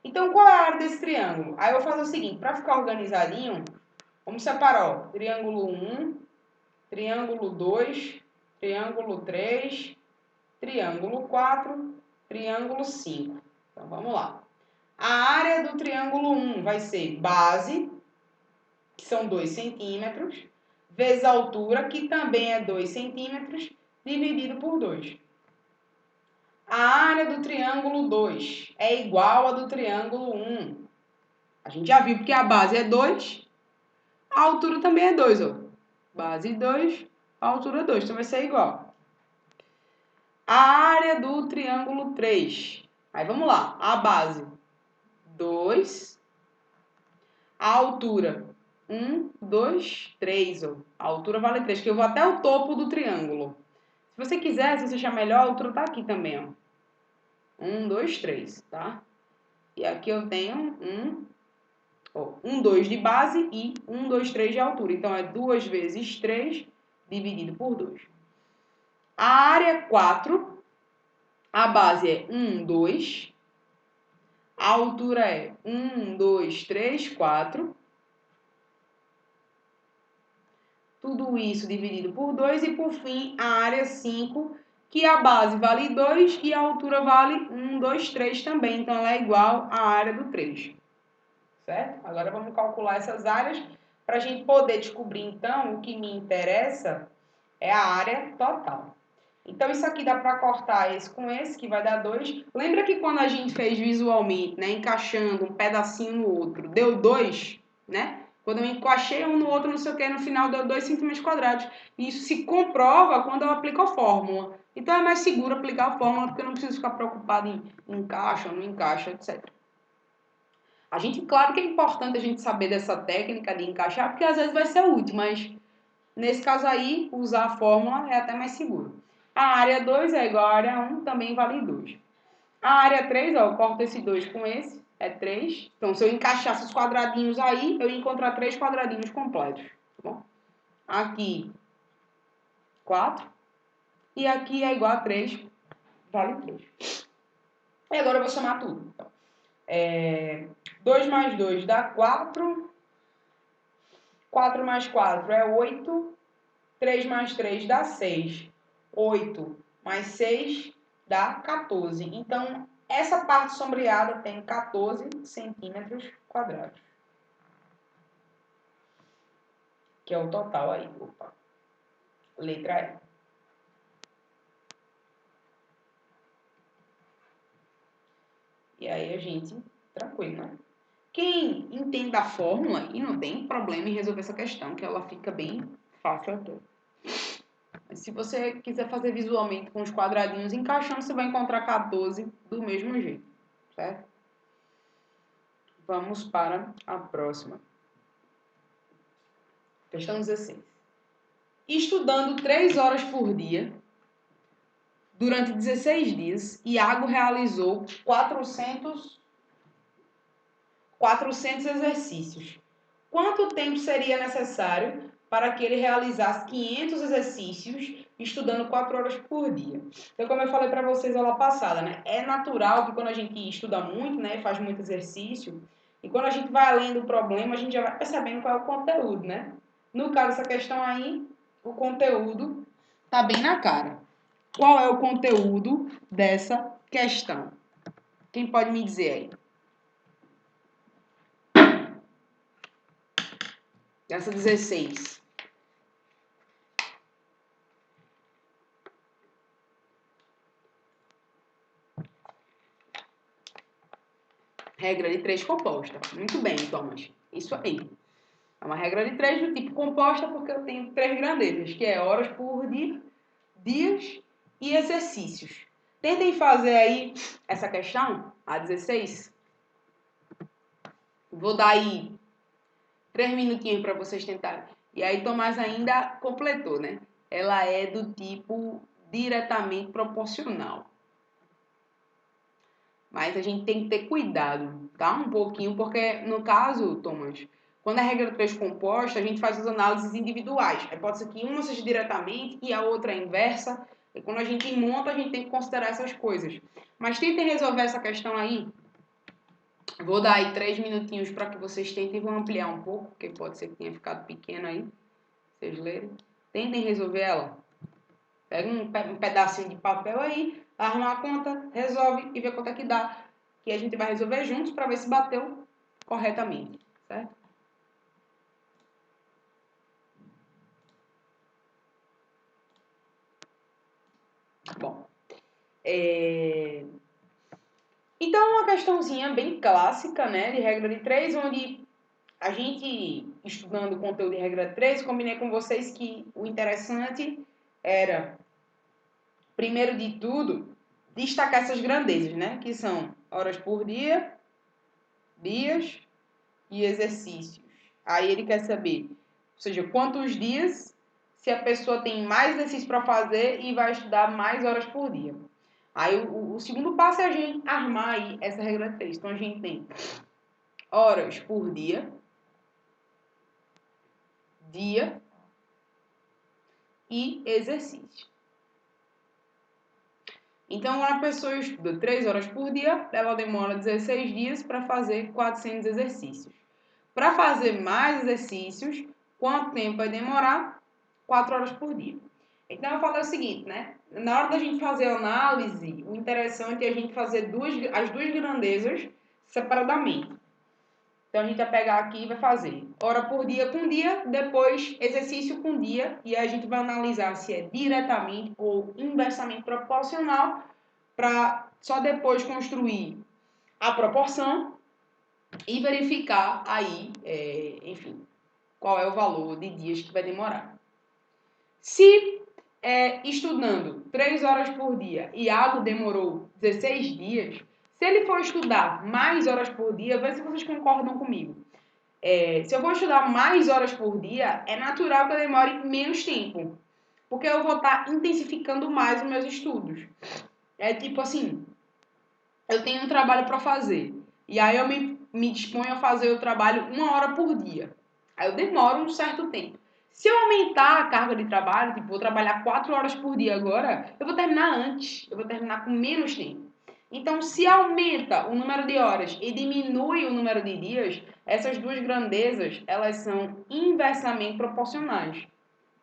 S1: Então, qual é a área desse triângulo? Aí eu vou fazer o seguinte, para ficar organizadinho, vamos separar, ó, triângulo 1, triângulo 2, triângulo 3, triângulo 4, triângulo 5. Então, vamos lá. A área do triângulo 1 vai ser base, que são 2 centímetros, vezes a altura, que também é 2 centímetros, dividido por 2. A área do triângulo 2 é igual à do triângulo 1. A gente já viu porque a base é 2, a altura também é 2, ó. Base 2, a altura 2, então vai ser igual. A área do triângulo 3. Aí vamos lá, a base 2, a altura 1, 2, 3, ó. A altura vale 3, que eu vou até o topo do triângulo. Se você quiser, se você achar melhor, a altura tá aqui também, ó. 1, 2, 3, tá? E aqui eu tenho 1, 2 de base e 1, 2, 3 de altura. Então, é 2 vezes 3 dividido por 2. A área é 4, a base é 1, 2, a altura é 1, 2, 3, 4. Tudo isso dividido por 2 e, por fim, a área 5, que a base vale 2 e a altura vale 1, 2, 3 também. Então, ela é igual à área do 3. Certo? Agora, vamos calcular essas áreas para a gente poder descobrir, então, o que me interessa é a área total. Então, isso aqui dá para cortar esse com esse, que vai dar 2. Lembra que quando a gente fez visualmente, né, encaixando um pedacinho no outro, deu 2, né? Quando eu encaixei um no outro, não sei o que, no final deu 2 centímetros quadrados. E isso se comprova quando eu aplico a fórmula. Então, é mais seguro aplicar a fórmula, porque eu não preciso ficar preocupado em encaixa ou não encaixa, etc. A gente, claro que é importante a gente saber dessa técnica de encaixar, porque às vezes vai ser útil, mas nesse caso aí, usar a fórmula é até mais seguro. A área 2 é igual à área 1, também vale 2. A área 3, ó, eu corto esse 2 com esse, é 3. Então, se eu encaixasse os quadradinhos aí, eu ia encontrar 3 quadradinhos completos. Tá bom? Aqui, 4. E aqui é igual a 3, vale 3. E agora eu vou somar tudo. Então, 2 mais 2 dá 4. 4 mais 4 é 8. 3 mais 3 dá 6. 8 mais 6 dá 14. Então, essa parte sombreada tem 14 centímetros quadrados. Que é o total aí. Opa. Letra E. E aí a gente, tranquilo, né? Quem entende a fórmula e não tem problema em resolver essa questão, que ela fica bem fácil até. Mas se você quiser fazer visualmente com os quadradinhos encaixando, você vai encontrar 14 do mesmo jeito, certo? Vamos para a próxima. Questão 16. Estudando 3 horas por dia, durante 16 dias, Iago realizou 400 exercícios. Quanto tempo seria necessário para que ele realizasse 500 exercícios estudando 4 horas por dia? Então, como eu falei para vocês aula passada, né? É natural que quando a gente estuda muito, né, faz muito exercício, e quando a gente vai além do problema, a gente já vai percebendo qual é o conteúdo, né? No caso dessa questão aí, o conteúdo está bem na cara. Qual é o conteúdo dessa questão? Quem pode me dizer aí? Dessa 16. Regra de 3 composta. Muito bem, Thomas. Isso aí. É uma regra de 3 do tipo composta porque eu tenho 3 grandezas, que é horas por dia, dias e exercícios. Tentem fazer aí essa questão, a 16. Vou dar aí 3 minutinhos para vocês tentarem. E aí Tomás ainda completou, né? Ela é do tipo diretamente proporcional. Mas a gente tem que ter cuidado, tá? Um pouquinho, porque no caso, Thomas, quando a regra 3 composta, a gente faz as análises individuais. Aí pode ser que uma seja diretamente e a outra é inversa. E quando a gente monta, a gente tem que considerar essas coisas. Mas tentem resolver essa questão aí. Vou dar aí 3 minutinhos para que vocês tentem. Vou ampliar um pouco, porque pode ser que tenha ficado pequeno aí. Vocês lerem. Tentem resolver ela. Pega um pedacinho de papel aí, arma a conta, resolve e vê quanto é que dá. Que a gente vai resolver juntos para ver se bateu corretamente, certo? Bom, então uma questãozinha bem clássica, né, de regra de 3, onde a gente, estudando o conteúdo de regra de 3, combinei com vocês que o interessante era, primeiro de tudo, destacar essas grandezas, né, que são horas por dia, dias e exercícios. Aí ele quer saber, ou seja, quantos dias, se a pessoa tem mais exercício para fazer e vai estudar mais horas por dia. Aí o segundo passo é a gente armar aí essa regra 3. Então a gente tem horas por dia, dia e exercício. Então, quando a pessoa estuda 3 horas por dia, ela demora 16 dias para fazer 400 exercícios. Para fazer mais exercícios, quanto tempo vai demorar? 4 horas por dia. Então, eu falo o seguinte, né? Na hora da gente fazer a análise, o interessante é a gente fazer as duas grandezas separadamente. Então, a gente vai pegar aqui e vai fazer hora por dia com dia, depois exercício com dia, e aí a gente vai analisar se é diretamente ou inversamente proporcional, para só depois construir a proporção e verificar aí, enfim, qual é o valor de dias que vai demorar. Se estudando 3 horas por dia e algo demorou 16 dias, se ele for estudar mais horas por dia, vê se vocês concordam comigo. Se eu vou estudar mais horas por dia, é natural que eu demore menos tempo, porque eu vou estar intensificando mais os meus estudos. É tipo assim, eu tenho um trabalho para fazer, e aí eu me disponho a fazer o trabalho 1 hora por dia. Aí eu demoro um certo tempo. Se eu aumentar a carga de trabalho, tipo, vou trabalhar 4 horas por dia agora, eu vou terminar antes, eu vou terminar com menos tempo. Então, se aumenta o número de horas e diminui o número de dias, essas duas grandezas, elas são inversamente proporcionais.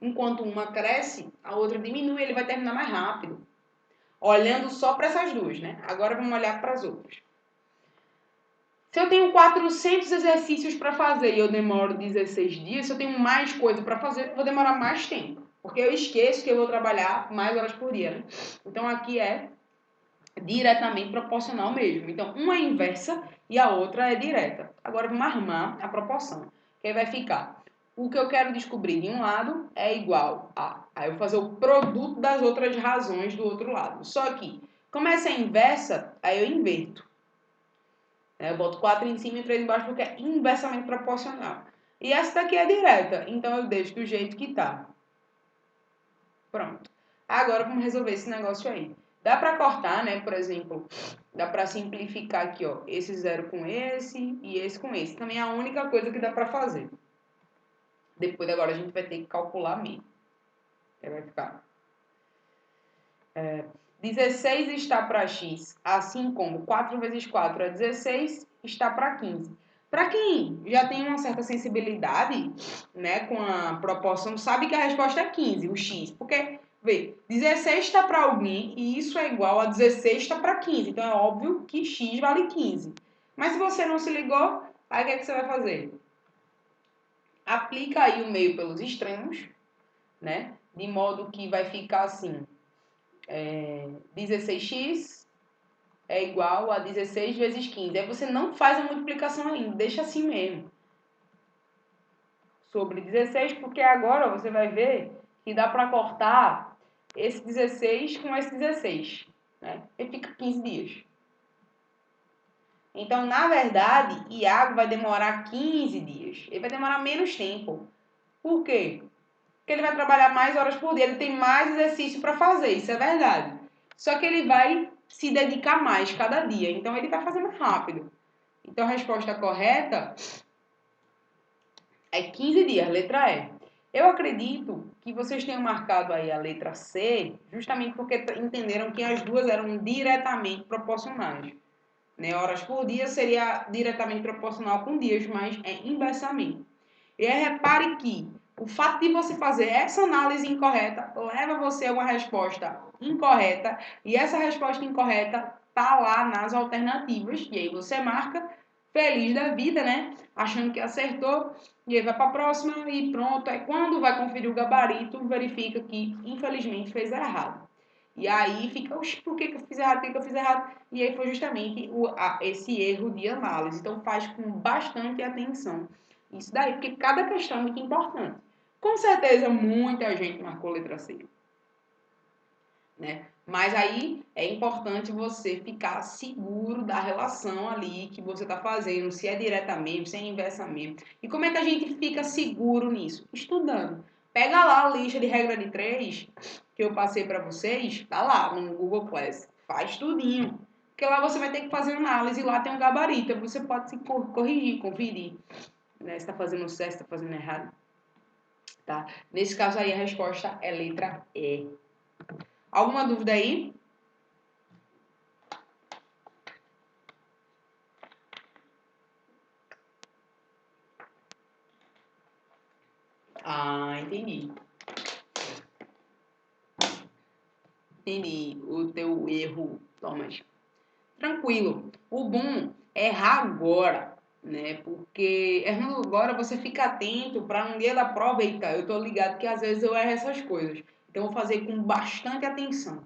S1: Enquanto uma cresce, a outra diminui, ele vai terminar mais rápido. Olhando só para essas duas, né? Agora vamos olhar para as outras. Se eu tenho 400 exercícios para fazer e eu demoro 16 dias, se eu tenho mais coisa para fazer, eu vou demorar mais tempo. Porque eu esqueço que eu vou trabalhar mais horas por dia, né? Então aqui é diretamente proporcional mesmo. Então, uma é inversa e a outra é direta. Agora, vamos armar a proporção. Que aí vai ficar, o que eu quero descobrir de um lado é igual a... Aí eu vou fazer o produto das outras razões do outro lado. Só que, como essa é inversa, aí eu inverto. Eu boto 4 em cima e 3 embaixo porque é inversamente proporcional. E essa daqui é direta, então eu deixo do jeito que tá. Pronto. Agora vamos resolver esse negócio aí. Dá para cortar, né? Por exemplo, dá para simplificar aqui, ó, esse zero com esse e esse com esse. Também é a única coisa que dá para fazer. Depois agora a gente vai ter que calcular mesmo. Aí vai ficar 16 está para x, assim como 4 vezes 4 é 16, está para 15. Para quem já tem uma certa sensibilidade, né, com a proporção, sabe que a resposta é 15, o x, porque, vê, 16 está para alguém e isso é igual a 16 está para 15, então é óbvio que x vale 15. Mas se você não se ligou, aí o que é que você vai fazer? Aplica aí o meio pelos extremos, né, de modo que vai ficar assim, 16x é igual a 16 vezes 15. Aí você não faz a multiplicação ainda, deixa assim mesmo. Sobre 16, porque agora você vai ver que dá para cortar esse 16 com esse 16. Né? E fica 15 dias. Então, na verdade, Iago vai demorar 15 dias. Ele vai demorar menos tempo. Por quê? Porque ele vai trabalhar mais horas por dia, ele tem mais exercício para fazer, isso é verdade. Só que ele vai se dedicar mais cada dia, então ele vai fazer mais rápido. Então a resposta correta é 15 dias, letra E. Eu acredito que vocês tenham marcado aí a letra C, justamente porque entenderam que as duas eram diretamente proporcionais. Né? Horas por dia seria diretamente proporcional com dias, mas é inversamente. E aí repare que O fato de você fazer essa análise incorreta leva você a uma resposta incorreta e essa resposta incorreta tá lá nas alternativas e aí você marca feliz da vida, né? Achando que acertou e aí vai para a próxima e pronto. Aí quando vai conferir o gabarito, verifica que infelizmente fez errado. E aí fica, por que eu fiz errado? Por que eu fiz errado? E aí foi justamente esse erro de análise. Então faz com bastante atenção. Isso daí, porque cada questão é muito importante. Com certeza muita gente marcou letra C, né? Mas aí é importante você ficar seguro da relação ali que você está fazendo, se é diretamente, se é inversamente. E como é que a gente fica seguro nisso? Estudando. Pega lá a lista de regra de 3 que eu passei para vocês, tá lá no Google Class. Faz tudinho. Porque lá você vai ter que fazer análise, lá tem um gabarito, você pode se corrigir, conferir, né? Se está fazendo certo, se está fazendo errado. Tá? Nesse caso aí a resposta é letra E. Alguma dúvida aí? Ah, entendi. Entendi o teu erro, Thomas. Tranquilo. O bom é errar agora, né? Porque errando agora você fica atento para no dia da prova, eita, eu tô ligado que às vezes eu erro essas coisas. Então eu vou fazer com bastante atenção.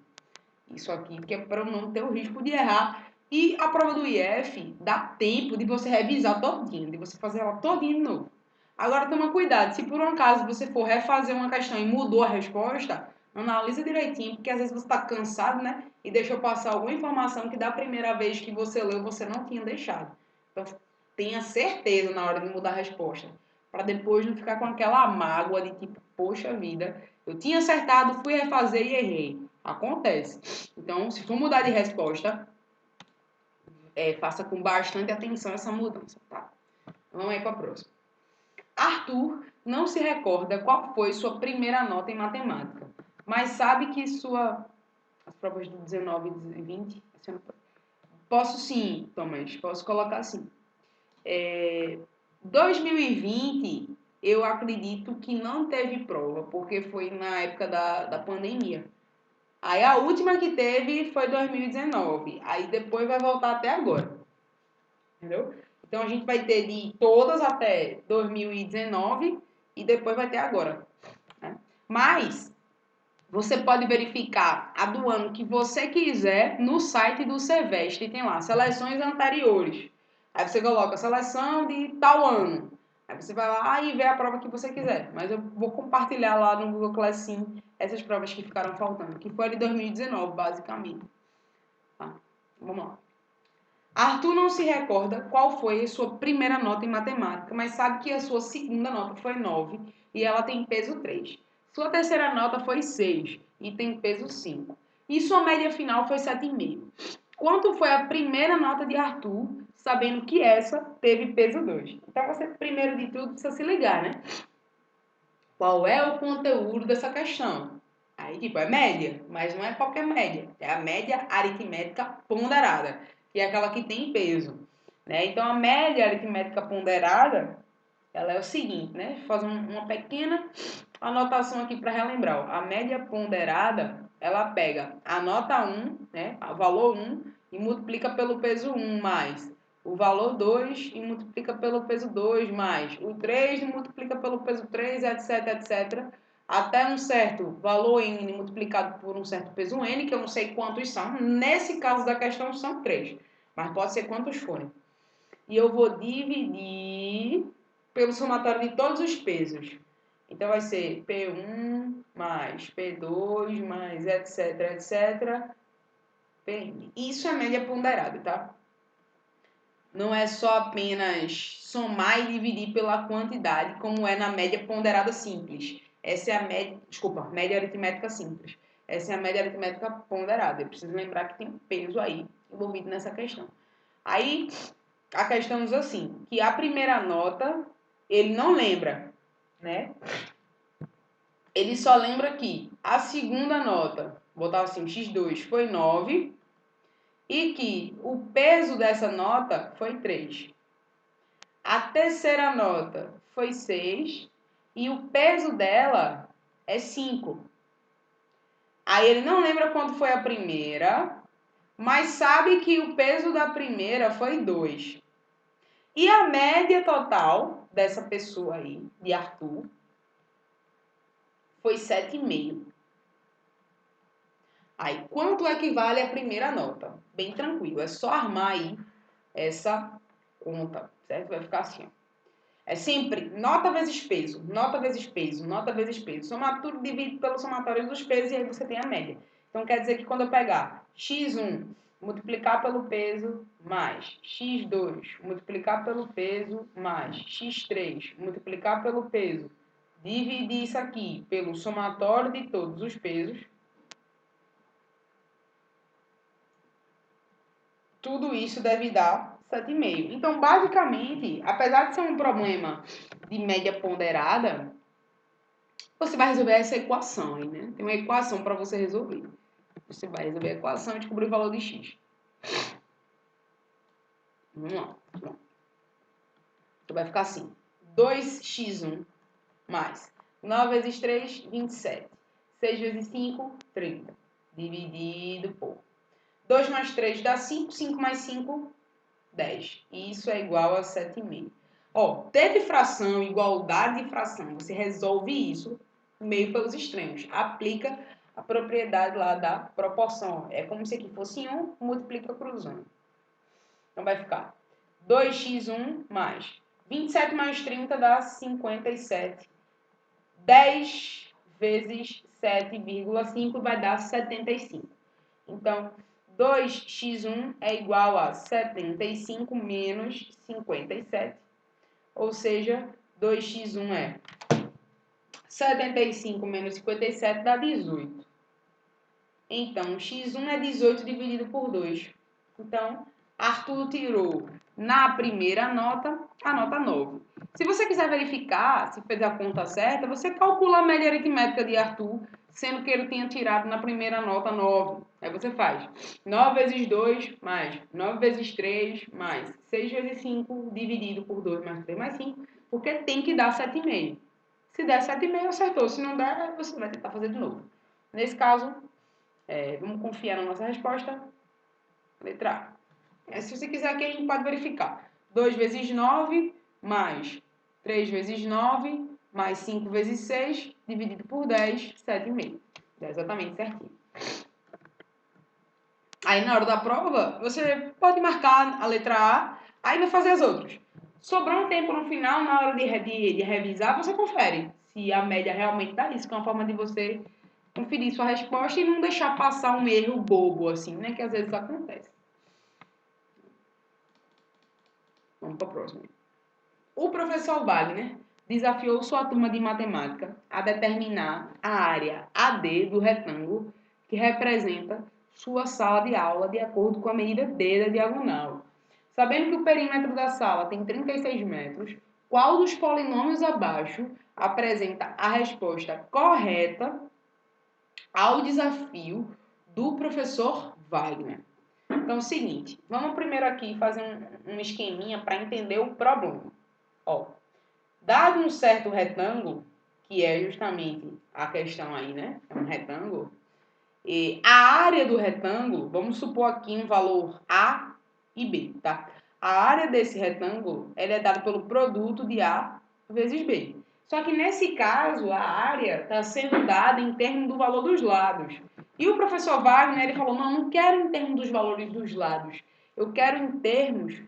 S1: Isso aqui, que é para eu não ter o risco de errar. E a prova do IF dá tempo de você revisar todinho, de você fazer ela todinha de novo. Agora toma cuidado, se por um acaso você for refazer uma questão e mudou a resposta, analisa direitinho, porque às vezes você está cansado, né? E deixou passar alguma informação que da primeira vez que você leu você não tinha deixado. Então tenha certeza na hora de mudar a resposta, para depois não ficar com aquela mágoa de tipo, poxa vida, eu tinha acertado, fui refazer e errei. Acontece. Então, se for mudar de resposta, faça com bastante atenção essa mudança, tá? Vamos aí para a próxima. Arthur não se recorda qual foi sua primeira nota em matemática, mas sabe que as provas de 19 e 20... Posso sim, Thomas, posso colocar assim. 2020, eu acredito que não teve prova, porque foi na época da pandemia. Aí a última que teve foi 2019. Aí depois vai voltar até agora. Entendeu? Então a gente vai ter de todas até 2019 e depois vai ter agora. Né? Mas você pode verificar a do ano que você quiser no site do Cevestre. Tem lá seleções anteriores. Aí você coloca seleção de tal ano. Aí você vai lá e vê a prova que você quiser. Mas eu vou compartilhar lá no Google Classroom essas provas que ficaram faltando, que foi de 2019, basicamente. Tá? Vamos lá. Arthur não se recorda qual foi a sua primeira nota em matemática, mas sabe que a sua segunda nota foi 9 e ela tem peso 3. Sua terceira nota foi 6 e tem peso 5. E sua média final foi 7,5. Quanto foi a primeira nota de Arthur, sabendo que essa teve peso 2? Então você, primeiro de tudo, precisa se ligar, né? Qual é o conteúdo dessa questão? Aí, tipo, é média, mas não é qualquer média. É a média aritmética ponderada, que é aquela que tem peso. Né? Então, a média aritmética ponderada, ela é o seguinte, né? Vou fazer uma pequena anotação aqui para relembrar. Ó. A média ponderada, ela pega a nota 1, né? O valor 1, e multiplica pelo peso 1 mais o valor 2 e multiplica pelo peso 2 mais o 3 e multiplica pelo peso 3, etc, etc. Até um certo valor n multiplicado por um certo peso n, que eu não sei quantos são. Nesse caso da questão são 3, mas pode ser quantos forem. E eu vou dividir pelo somatório de todos os pesos. Então vai ser P1 mais P2 mais etc, etc, Pn. Isso é média ponderada, tá? Não é só apenas somar e dividir pela quantidade, como é na média ponderada simples. Essa é a média, média aritmética simples. Essa é a média aritmética ponderada. Eu preciso lembrar que tem um peso aí envolvido nessa questão. Aí, a questão diz assim, que a primeira nota, ele não lembra, né? Ele só lembra que a segunda nota, vou botar assim, x2 foi 9, e que o peso dessa nota foi 3. A terceira nota foi 6 e o peso dela é 5. Aí ele não lembra quanto foi a primeira, mas sabe que o peso da primeira foi 2. E a média total dessa pessoa aí, de Arthur, foi 7,5. Aí, quanto equivale à primeira nota? Bem tranquilo, é só armar aí essa conta, certo? Vai ficar assim, ó. É sempre nota vezes peso, nota vezes peso, nota vezes peso. Somar tudo dividido pelo somatório dos pesos e aí você tem a média. Então, quer dizer que quando eu pegar x1 multiplicar pelo peso mais x2 multiplicar pelo peso mais x3 multiplicar pelo peso, dividir isso aqui pelo somatório de todos os pesos, tudo isso deve dar 7,5. Então, basicamente, apesar de ser um problema de média ponderada, você vai resolver essa equação aí, né? Tem uma equação para você resolver. Você vai resolver a equação e descobrir o valor de x. Vamos lá. Então vai ficar assim. 2x1 mais 9 vezes 3, 27. 6 vezes 5, 30. Dividido por 2 mais 3 dá 5. 5 mais 5, 10. E isso é igual a 7,5. Ó, teve fração, igualdade de fração. Você resolve isso meio pelos extremos. Aplica a propriedade lá da proporção. É como se aqui fosse 1, multiplica cruzando. Então vai ficar 2x1 mais 27 mais 30 dá 57. 10 vezes 7,5 vai dar 75. Então, 2x1 é igual a 75 menos 57. Ou seja, 2x1 é 75 menos 57 dá 18. Então, x1 é 18 dividido por 2. Então, Arthur tirou na primeira nota a nota 9. Se você quiser verificar se fez a conta certa, você calcula a média aritmética de Arthur, sendo que ele tinha tirado na primeira nota 9. Aí você faz 9 vezes 2 mais 9 vezes 3 mais 6 vezes 5 dividido por 2 mais 3 mais 5, porque tem que dar 7,5. Se der 7,5, acertou. Se não der, você vai tentar fazer de novo. Nesse caso, vamos confiar na nossa resposta. Letra A. Se você quiser aqui, a gente pode verificar. 2 vezes 9 mais 3 vezes 9 mais 5 vezes 6 dividido por 10, 7,5. Dá exatamente certinho. Aí, na hora da prova, você pode marcar a letra A, aí vai fazer as outras. Sobrou um tempo no final, na hora de revisar, você confere se a média realmente dá isso, que é uma forma de você conferir sua resposta e não deixar passar um erro bobo, assim, né? Que às vezes acontece. Vamos para a próxima. O professor Wagner desafiou sua turma de matemática a determinar a área AD do retângulo que representa sua sala de aula de acordo com a medida D da diagonal. Sabendo que o perímetro da sala tem 36 metros, qual dos polinômios abaixo apresenta a resposta correta ao desafio do professor Wagner? Então, é o seguinte, vamos primeiro aqui fazer um esqueminha para entender o problema. Ó, dado um certo retângulo, que é justamente a questão aí, né? É um retângulo. E a área do retângulo, vamos supor aqui um valor A e B, tá? A área desse retângulo, ela é dada pelo produto de A vezes B. Só que nesse caso, a área está sendo dada em termos do valor dos lados. E o professor Wagner, ele falou, não quero em termos dos valores dos lados. Eu quero em termos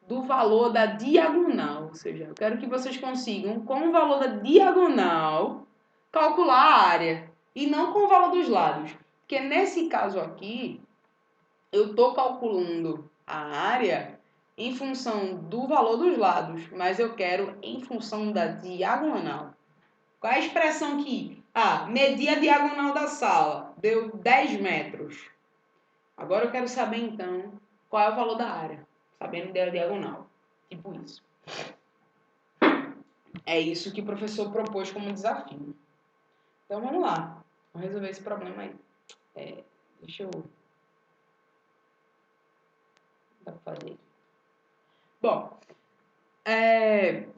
S1: do valor da diagonal. Ou seja, eu quero que vocês consigam, com o valor da diagonal, calcular a área. E não com o valor dos lados. Porque nesse caso aqui, eu estou calculando a área em função do valor dos lados, mas eu quero em função da diagonal. Qual é a expressão aqui? Medi a diagonal da sala, deu 10 metros. Agora eu quero saber, então, qual é o valor da área, sabendo da diagonal. Tipo isso. É isso que o professor propôs como desafio. Então, vamos lá. Vamos resolver esse problema aí. Deixa eu... Dá pra fazer. Bom,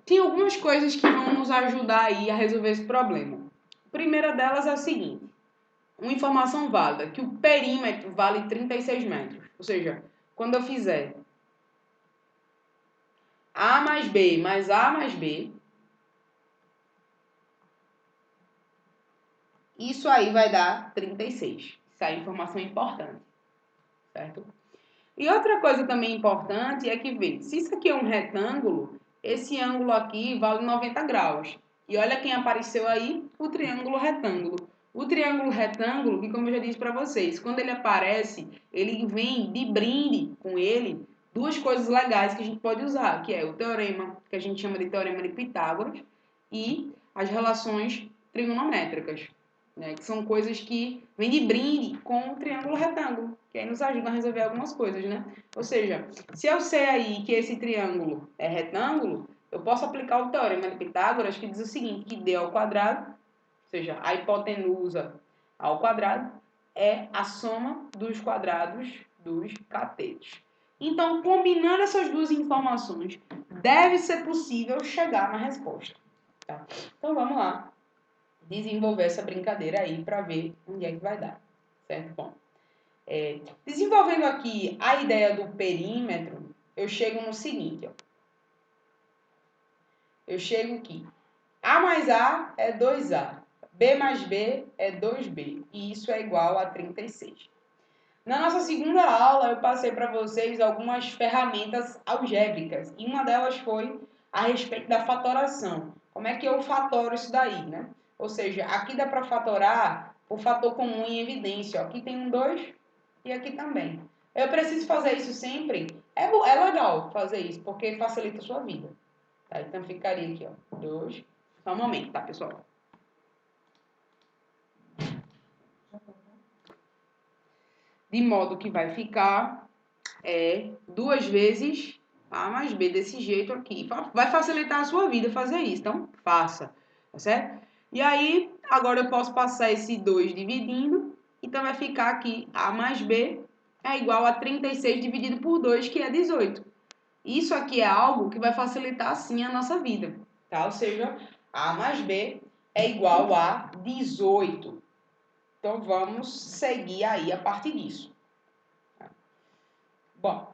S1: tem algumas coisas que vão nos ajudar aí a resolver esse problema. A primeira delas é a seguinte. Uma informação válida, que o perímetro vale 36 metros. Ou seja, quando eu fizer A mais B mais A mais B, isso aí vai dar 36. Isso aí é informação importante, certo? E outra coisa também importante é que, vê, se isso aqui é um retângulo, esse ângulo aqui vale 90 graus. E olha quem apareceu aí, o triângulo retângulo. O triângulo retângulo, que como eu já disse para vocês, quando ele aparece, ele vem de brinde com ele duas coisas legais que a gente pode usar, que é o teorema, que a gente chama de teorema de Pitágoras, e as relações trigonométricas, né, que são coisas que vêm de brinde com o triângulo retângulo, que aí nos ajudam a resolver algumas coisas, né? Ou seja, se eu sei aí que esse triângulo é retângulo, eu posso aplicar o teorema de Pitágoras, que diz o seguinte, que d ao quadrado, ou seja, a hipotenusa ao quadrado, é a soma dos quadrados dos catetos. Então, combinando essas duas informações, deve ser possível chegar na resposta. Tá? Então, vamos lá desenvolver essa brincadeira aí para ver onde é que vai dar, certo? Bom, desenvolvendo aqui a ideia do perímetro, eu chego no seguinte, ó. Eu chego aqui, A mais A é 2A, B mais B é 2B, e isso é igual a 36. Na nossa segunda aula, eu passei para vocês algumas ferramentas algébricas, e uma delas foi a respeito da fatoração. Como é que eu fatoro isso daí, né? Ou seja, aqui dá para fatorar o fator comum em evidência. Ó. Aqui tem um 2 e aqui também. Eu preciso fazer isso sempre? É legal fazer isso, porque facilita a sua vida. Tá? Então, ficaria aqui, ó, 2. Só um momento, tá, pessoal? De modo que vai ficar 2 vezes A mais B desse jeito aqui. Vai facilitar a sua vida fazer isso. Então, faça. Tá certo? E aí, agora eu posso passar esse 2 dividindo. Então, vai ficar aqui A mais B é igual a 36 dividido por 2, que é 18. Isso aqui é algo que vai facilitar, sim, a nossa vida. Tá? Ou seja, A mais B é igual a 18. Então, vamos seguir aí a partir disso. Bom,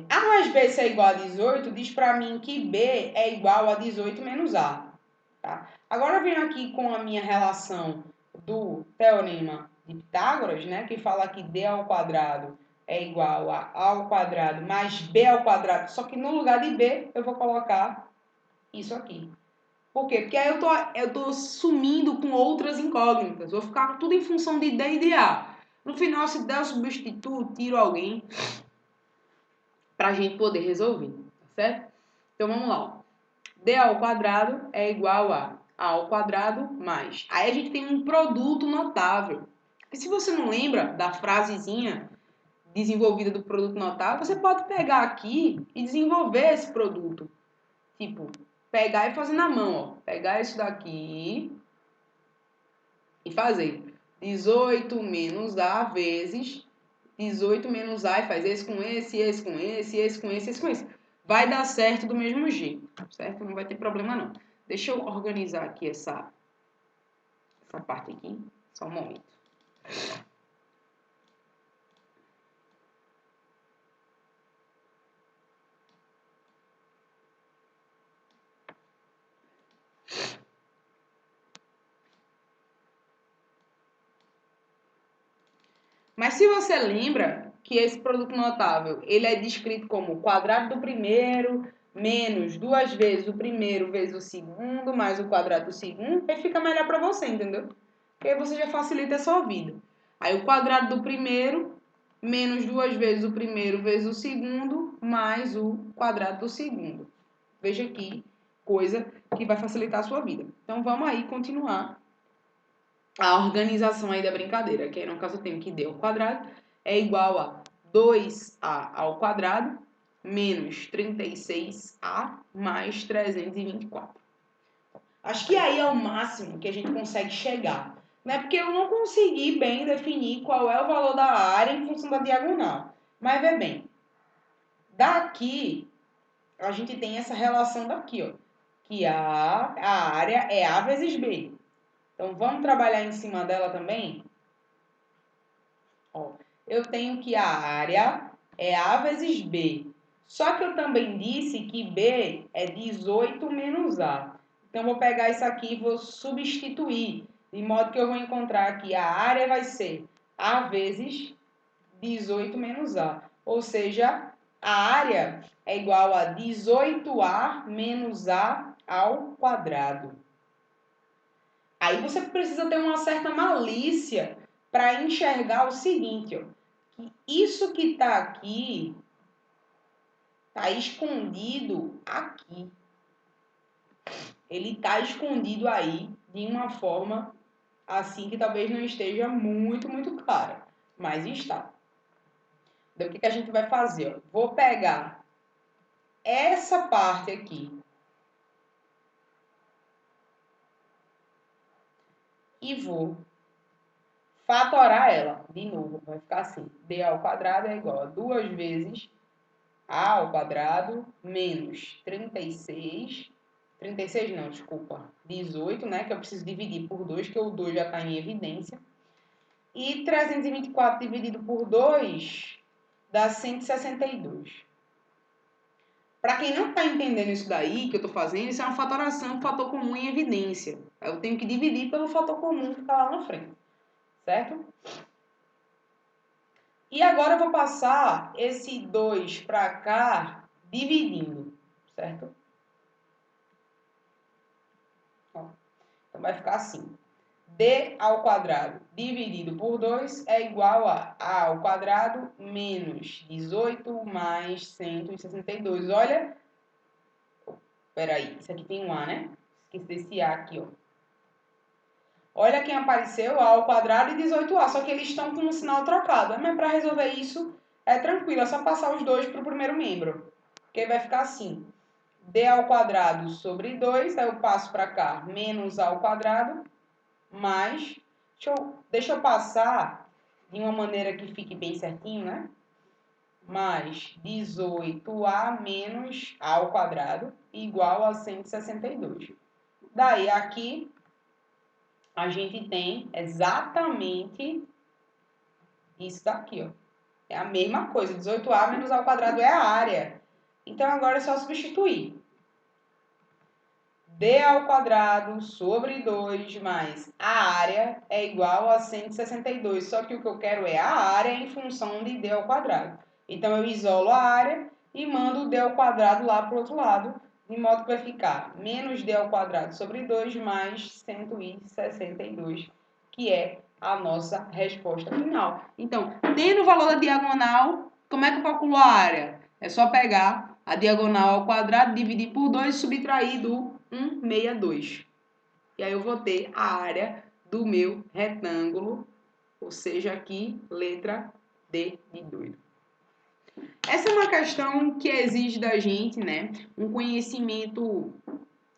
S1: A mais B ser igual a 18 diz para mim que B é igual a 18 menos A. Tá? Agora eu venho aqui com a minha relação do teorema de Pitágoras, né, que fala que D ao quadrado é igual a ao quadrado mais B ao quadrado, só que no lugar de B eu vou colocar isso aqui. Por quê? Porque aí eu tô sumindo com outras incógnitas. Vou ficar tudo em função de D e de A. No final, se der o substituto, tiro alguém para a gente poder resolver, tá certo? Então, vamos lá. Ó. D ao quadrado é igual a ao quadrado mais. Aí a gente tem um produto notável. E se você não lembra da frasezinha desenvolvida do produto notável, você pode pegar aqui e desenvolver esse produto. Tipo, pegar e fazer na mão, ó. Pegar isso daqui e fazer 18 menos A vezes 18 menos A e faz esse com esse, esse com esse, esse com esse, esse com esse. Vai dar certo do mesmo jeito, certo? Não vai ter problema não. Deixa eu organizar aqui essa parte aqui, só um momento. Mas se você lembra que esse produto notável, ele é descrito como o quadrado do primeiro menos 2 vezes o primeiro vezes o segundo, mais o quadrado do segundo, aí fica melhor para você, entendeu? Porque aí você já facilita a sua vida. Aí o quadrado do primeiro menos 2 vezes o primeiro vezes o segundo, mais o quadrado do segundo. Veja aqui, coisa que vai facilitar a sua vida. Então, vamos aí continuar a organização aí da brincadeira, que aí no caso eu tenho que D ao quadrado é igual a 2A ao quadrado menos 36A mais 324. Acho que aí é o máximo que a gente consegue chegar, né? Porque eu não consegui bem definir qual é o valor da área em função da diagonal. Mas vê bem, daqui a gente tem essa relação daqui, ó, que a área é A vezes B. Então, vamos trabalhar em cima dela também? Ó, eu tenho que a área é A vezes B. Só que eu também disse que B é 18 menos A. Então, eu vou pegar isso aqui e vou substituir. De modo que eu vou encontrar que a área vai ser A vezes 18 menos A. Ou seja, a área é igual a 18A menos A ao quadrado. Aí você precisa ter uma certa malícia para enxergar o seguinte, ó, que isso que está aqui está escondido aqui. Ele está escondido aí de uma forma assim que talvez não esteja muito clara, mas está. Então, o que a gente vai fazer? Ó? Vou pegar essa parte aqui e vou fatorar ela. De novo, vai ficar assim. D ao quadrado é igual a 2 vezes A ao quadrado menos 36. 36 não, desculpa. 18, né? Que eu preciso dividir por 2, que o 2 já está em evidência. E 324 dividido por 2 dá 162. Para quem não está entendendo isso daí que eu estou fazendo, isso é uma fatoração, fator comum em evidência. Eu tenho que dividir pelo fator comum que está lá na frente, certo? E agora eu vou passar esse 2 para cá dividindo, certo? Ó, então vai ficar assim. D ao quadrado dividido por 2 é igual a A ao quadrado menos 18 mais 162. Olha, peraí, isso aqui tem um A, né? Esqueci desse A aqui, ó. Olha quem apareceu, A ao quadrado e 18A, só que eles estão com um sinal trocado. Mas para resolver isso é tranquilo, é só passar os dois para o primeiro membro. Porque vai ficar assim, D ao quadrado sobre 2, aí eu passo para cá, menos A ao quadrado, mais, deixa eu passar de uma maneira que fique bem certinho, né? Mais 18A menos A ao quadrado, igual a 162. Daí aqui a gente tem exatamente isso daqui, ó. É a mesma coisa, 18A menos A ao quadrado é a área. Então, agora é só substituir. D ao quadrado sobre 2 mais a área é igual a 162. Só que o que eu quero é a área em função de D ao quadrado. Então, eu isolo a área e mando o D ao quadrado lá para o outro lado, de modo que vai ficar menos D ao quadrado sobre 2 mais 162, que é a nossa resposta final. Então, tendo o valor da diagonal, como é que eu calculo a área? É só pegar a diagonal ao quadrado, dividir por 2 e subtrair do 162. E aí eu vou ter a área do meu retângulo, ou seja, aqui, letra D de doido. Essa é uma questão que exige da gente, né, um conhecimento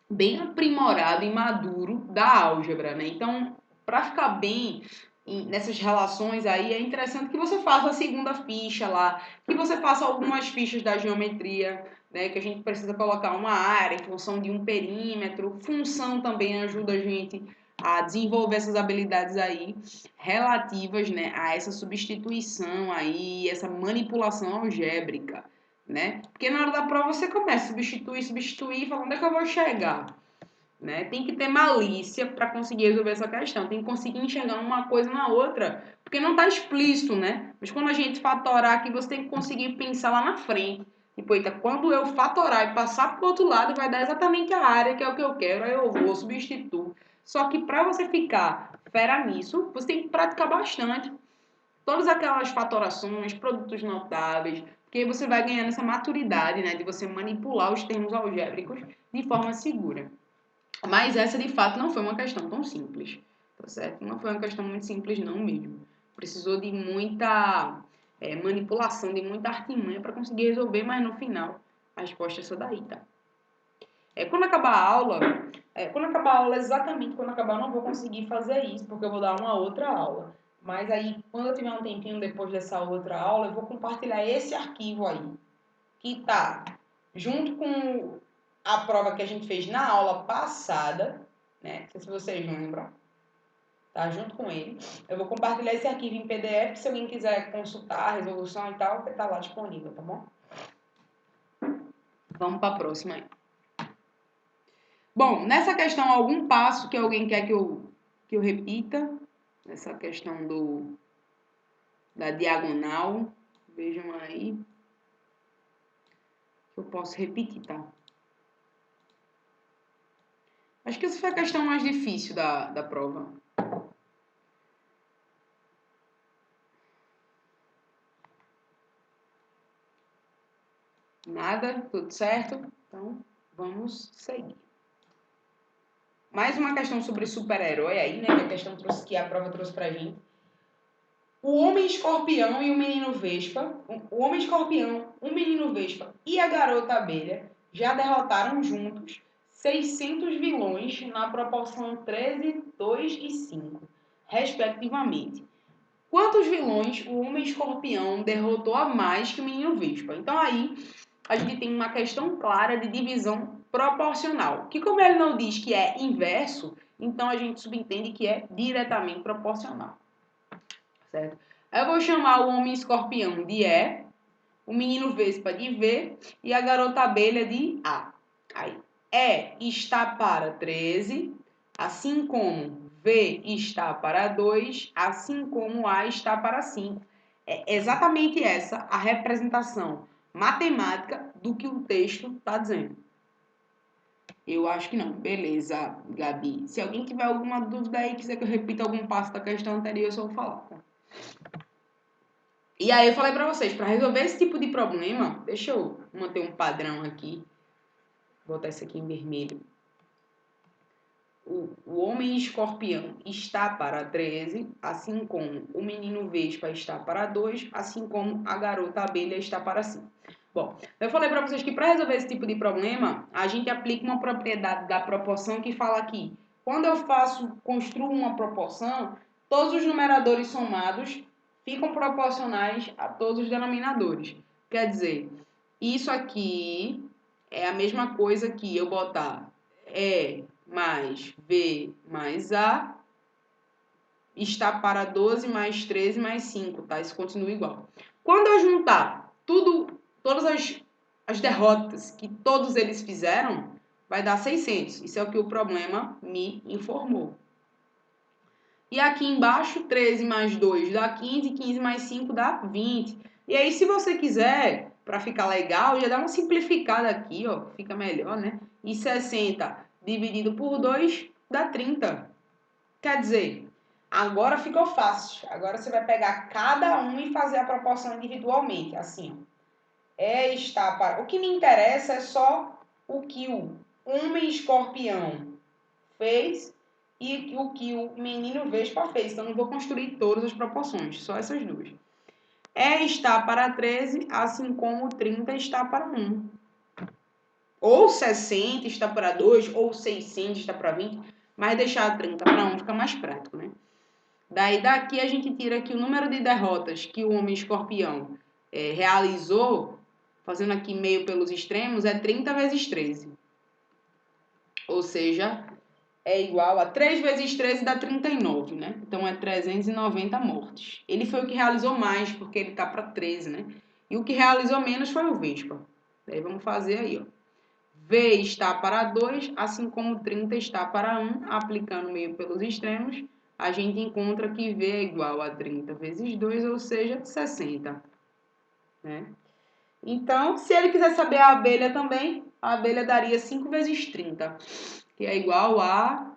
S1: bem aprimorado e maduro da álgebra, né? Então, para ficar bem nessas relações aí, é interessante que você faça a segunda ficha lá, que você faça algumas fichas da geometria, né? Que a gente precisa colocar uma área em função de um perímetro. Função também ajuda a gente a desenvolver essas habilidades aí relativas, né, a essa substituição aí, essa manipulação algébrica, né? Porque na hora da prova você começa a substituir, falando onde é que eu vou chegar, né? Tem que ter malícia para conseguir resolver essa questão, tem que conseguir enxergar uma coisa na outra, porque não está explícito, né? Mas quando a gente fatorar aqui, você tem que conseguir pensar lá na frente. Tipo, eita, quando eu fatorar e passar para o outro lado, vai dar exatamente a área que é o que eu quero, aí eu vou substituir. Só que para você ficar fera nisso, você tem que praticar bastante. Todas aquelas fatorações, produtos notáveis, porque você vai ganhando essa maturidade, né, de você manipular os termos algébricos de forma segura. Mas essa, de fato, não foi uma questão tão simples, tá certo? Não foi uma questão muito simples, não mesmo. Precisou de muita manipulação, de muita artimanha para conseguir resolver, mas no final a resposta é essa daí, tá? Quando acabar a aula, exatamente quando acabar, eu não vou conseguir fazer isso, porque eu vou dar uma outra aula. Mas aí, quando eu tiver um tempinho depois dessa outra aula, eu vou compartilhar esse arquivo aí, que tá junto com a prova que a gente fez na aula passada, né? Não sei se vocês lembram. Tá? Junto com ele. Eu vou compartilhar esse arquivo em PDF, se alguém quiser consultar a resolução e tal, vai estar lá disponível, tá bom? Vamos para a próxima aí. Bom, nessa questão, algum passo que alguém quer que eu repita? Essa questão da diagonal. Vejam aí. Eu posso repetir, tá? Acho que essa foi a questão mais difícil da prova. Nada? Tudo certo? Então, vamos seguir. Mais uma questão sobre super-herói aí, né? Que a questão que a prova trouxe pra gente. O Homem-Escorpião e o Menino Vespa, o Homem-Escorpião, o Menino Vespa e a Garota Abelha já derrotaram juntos 600 vilões na proporção 13, 2 e 5, respectivamente. Quantos vilões o Homem-Escorpião derrotou a mais que o Menino Vespa? Então aí a gente tem uma questão clara de divisão proporcional, que como ele não diz que é inverso, então a gente subentende que é diretamente proporcional. Certo? Aí eu vou chamar o Homem Escorpião de E, o Menino Vespa de V e a Garota Abelha de A. Aí, E está para 13, assim como V está para 2, assim como A está para 5. É exatamente essa a representação matemática do que o texto está dizendo. Eu acho que não. Beleza, Gabi. Se alguém tiver alguma dúvida aí, quiser que eu repita algum passo da questão anterior, eu só vou falar, tá? E aí eu falei pra vocês, para resolver esse tipo de problema, deixa eu manter um padrão aqui. Vou botar isso aqui em vermelho. O Homem Escorpião está para 13, assim como o Menino Vespa está para 2, assim como a Garota Abelha está para 5. Bom, eu falei para vocês que para resolver esse tipo de problema, a gente aplica uma propriedade da proporção que fala aqui. Quando eu construo uma proporção, todos os numeradores somados ficam proporcionais a todos os denominadores. Quer dizer, isso aqui é a mesma coisa que eu botar E mais B mais A está para 12 mais 13 mais 5, tá? Isso continua igual. Quando eu juntar todas as derrotas que todos eles fizeram, vai dar 600. Isso é o que o problema me informou. E aqui embaixo, 13 mais 2 dá 15, 15 mais 5 dá 20. E aí, se você quiser, para ficar legal, já dá uma simplificada aqui, ó, fica melhor, né? E 60 dividido por 2 dá 30. Quer dizer, agora ficou fácil. Agora você vai pegar cada um e fazer a proporção individualmente, assim, ó. O que me interessa é só o que o Homem-Escorpião fez e o que o Menino Vespa fez. Então, não vou construir todas as proporções, só essas duas. E está para 13, assim como 30 está para 1. Ou 60 está para 2, ou 600 está para 20, mas deixar 30 para 1 fica mais prático, né? Daí daqui a gente tira que o número de derrotas que o Homem-Escorpião realizou, fazendo aqui meio pelos extremos, é 30 vezes 13. Ou seja, é igual a 3 vezes 13 dá 39, né? Então é 390 mortes. Ele foi o que realizou mais, porque ele tá para 13, né? E o que realizou menos foi o Vespa. Daí vamos fazer aí, ó. V está para 2, assim como 30 está para 1, aplicando meio pelos extremos, a gente encontra que V é igual a 30 vezes 2, ou seja, 60. Né? Então, se ele quiser saber a abelha também, a abelha daria 5 vezes 30, que é igual a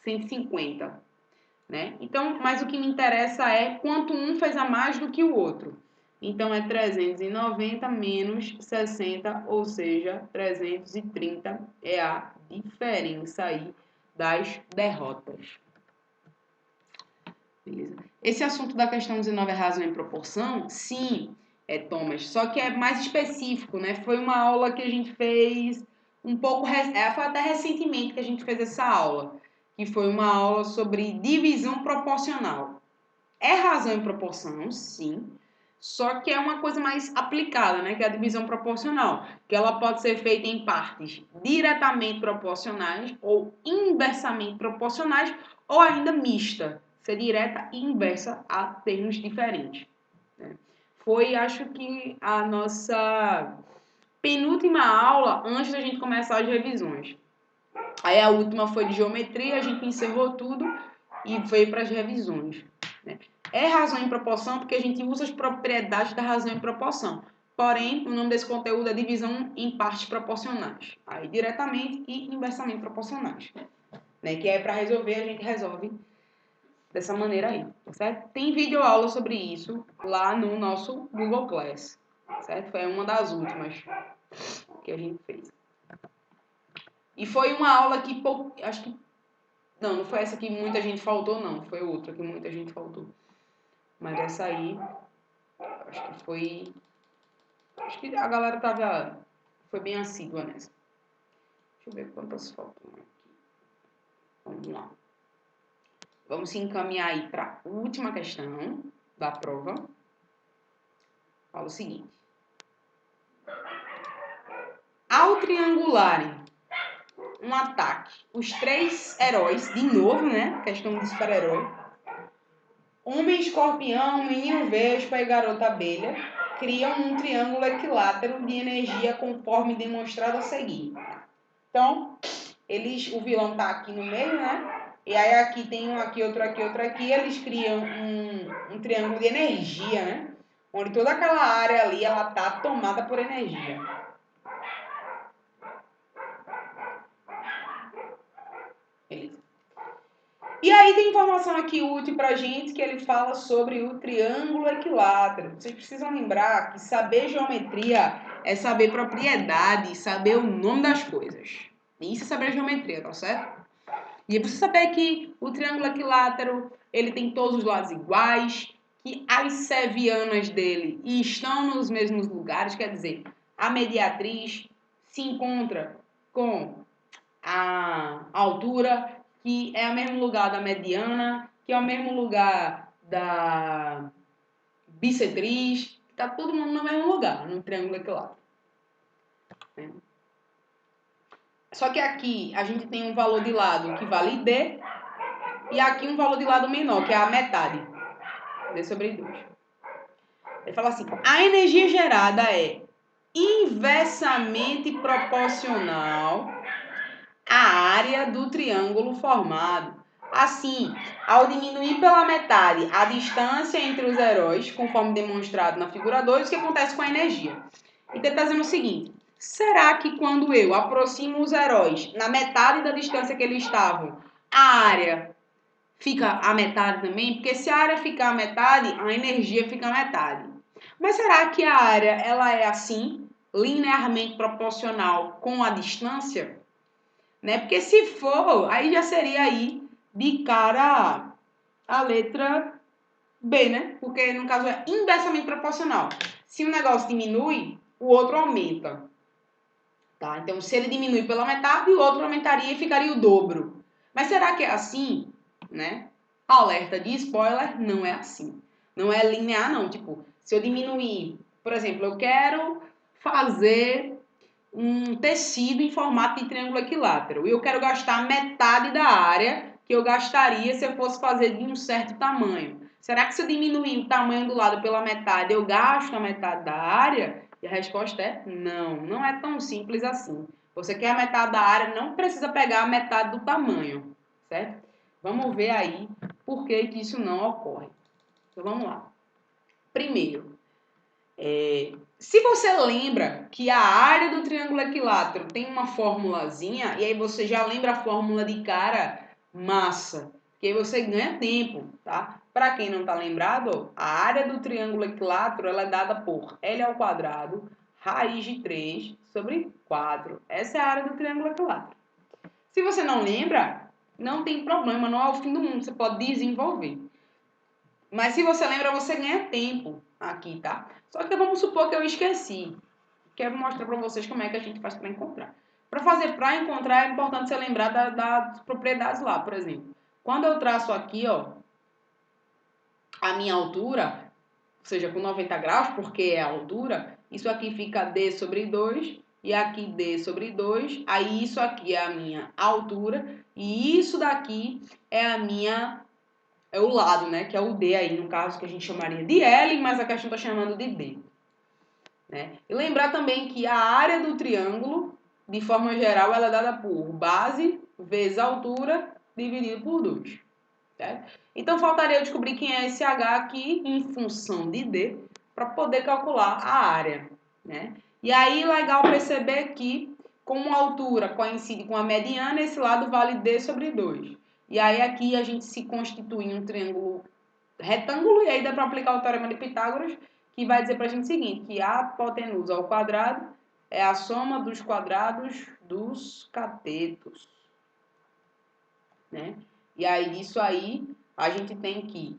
S1: 150. Né? Então, mas o que me interessa é quanto um fez a mais do que o outro. Então, é 390 menos 60, ou seja, 330 é a diferença aí das derrotas. Beleza? Esse assunto da questão 19 é razão em proporção? Sim, Thomas, só que é mais específico, né? Foi uma aula que a gente fez um pouco... foi até recentemente que a gente fez essa aula, que foi uma aula sobre divisão proporcional. É razão em proporção, sim, Só que é uma coisa mais aplicada, né? Que é a divisão proporcional, que ela pode ser feita em partes diretamente proporcionais ou inversamente proporcionais ou ainda mista, ser direta e inversa a termos diferentes. Né? Foi, acho que, a nossa penúltima aula antes da gente começar as revisões. Aí a última foi de geometria, a gente encerrou tudo e veio para as revisões. Né? É razão em proporção porque a gente usa as propriedades da razão em proporção. Porém, o nome desse conteúdo é divisão em partes proporcionais. Aí, diretamente e inversamente proporcionais. Né? Que é para resolver, a gente resolve dessa maneira aí, certo? Tem vídeo aula sobre isso lá no nosso Google Class, certo? Foi uma das últimas que a gente fez. E foi uma aula que, acho que, não foi essa que muita gente faltou, não. Foi outra que muita gente faltou. Mas essa aí, acho que foi, acho que a galera foi bem assídua nessa. Deixa eu ver quantas faltam aqui. Vamos lá. Vamos se encaminhar aí para a última questão da prova. Fala o seguinte. Ao triangularem um ataque, os três heróis, de novo, né? Questão de super-herói. Homem escorpião, menino vespa e garota abelha criam um triângulo equilátero de energia conforme demonstrado a seguir. Então, o vilão tá aqui no meio, né? E aí aqui tem um aqui, outro aqui, outro aqui. Eles criam um triângulo de energia, né? Onde toda aquela área ali, ela tá tomada por energia. Beleza. E aí tem informação aqui útil pra gente que ele fala sobre o triângulo equilátero. Vocês precisam lembrar que saber geometria é saber propriedade, saber o nome das coisas. Isso é saber geometria, tá certo? E é preciso saber que o triângulo equilátero, ele tem todos os lados iguais, que as sevianas dele estão nos mesmos lugares, quer dizer, a mediatriz se encontra com a altura, que é o mesmo lugar da mediana, que é o mesmo lugar da bissetriz, está todo mundo no mesmo lugar, no triângulo equilátero. Só que aqui a gente tem um valor de lado que vale D, e aqui um valor de lado menor, que é a metade. D sobre 2. Ele fala assim, a energia gerada é inversamente proporcional à área do triângulo formado. Assim, ao diminuir pela metade a distância entre os heróis, conforme demonstrado na figura 2, o que acontece com a energia? Então ele está dizendo o seguinte, será que quando eu aproximo os heróis na metade da distância que eles estavam, a área fica a metade também? Porque se a área ficar a metade, a energia fica a metade. Mas será que a área ela é assim, linearmente proporcional com a distância? Né? Porque se for, aí já seria aí de cara a letra B, né? Porque no caso é inversamente proporcional. Se um negócio diminui, o outro aumenta. Tá? Então, se ele diminui pela metade, o outro aumentaria e ficaria o dobro. Mas será que é assim? Né? Alerta de spoiler, não é assim. Não é linear, não. Tipo, se eu diminuir, por exemplo, eu quero fazer um tecido em formato de triângulo equilátero e eu quero gastar metade da área que eu gastaria se eu fosse fazer de um certo tamanho. Será que se eu diminuir o tamanho do lado pela metade, eu gasto a metade da área? E a resposta é não, não é tão simples assim. Você quer a metade da área, não precisa pegar a metade do tamanho, certo? Vamos ver aí por que isso não ocorre. Então vamos lá. Primeiro, se você lembra que a área do triângulo equilátero tem uma formulazinha, e aí você já lembra a fórmula de cara, massa, que aí você ganha tempo, tá? Para quem não tá lembrado, a área do triângulo equilátero ela é dada por L ao quadrado, raiz de 3 sobre 4. Essa é a área do triângulo equilátero. Se você não lembra, não tem problema, não é o fim do mundo, você pode desenvolver. Mas se você lembra, você ganha tempo aqui, tá? Só que vamos supor que eu esqueci. Quero mostrar para vocês como é que a gente faz para encontrar. Para encontrar, é importante você lembrar das propriedades lá, por exemplo. Quando eu traço aqui, ó, a minha altura, seja, com 90 graus, porque é a altura, isso aqui fica D sobre 2 e aqui D sobre 2. Aí isso aqui é a minha altura e isso daqui é o lado, né? Que é o D aí, no caso, que a gente chamaria de L, mas a questão está chamando de D. Né? E lembrar também que a área do triângulo, de forma geral, ela é dada por base vezes altura dividido por 2. Certo? Então, faltaria eu descobrir quem é esse H aqui em função de D para poder calcular a área. Né? E aí, legal perceber que, como a altura coincide com a mediana, esse lado vale D sobre 2. E aí, aqui a gente se constitui em um triângulo retângulo, e aí dá para aplicar o teorema de Pitágoras, que vai dizer para a gente o seguinte, que a hipotenusa ao quadrado é a soma dos quadrados dos catetos. Né? E aí, isso aí, a gente tem que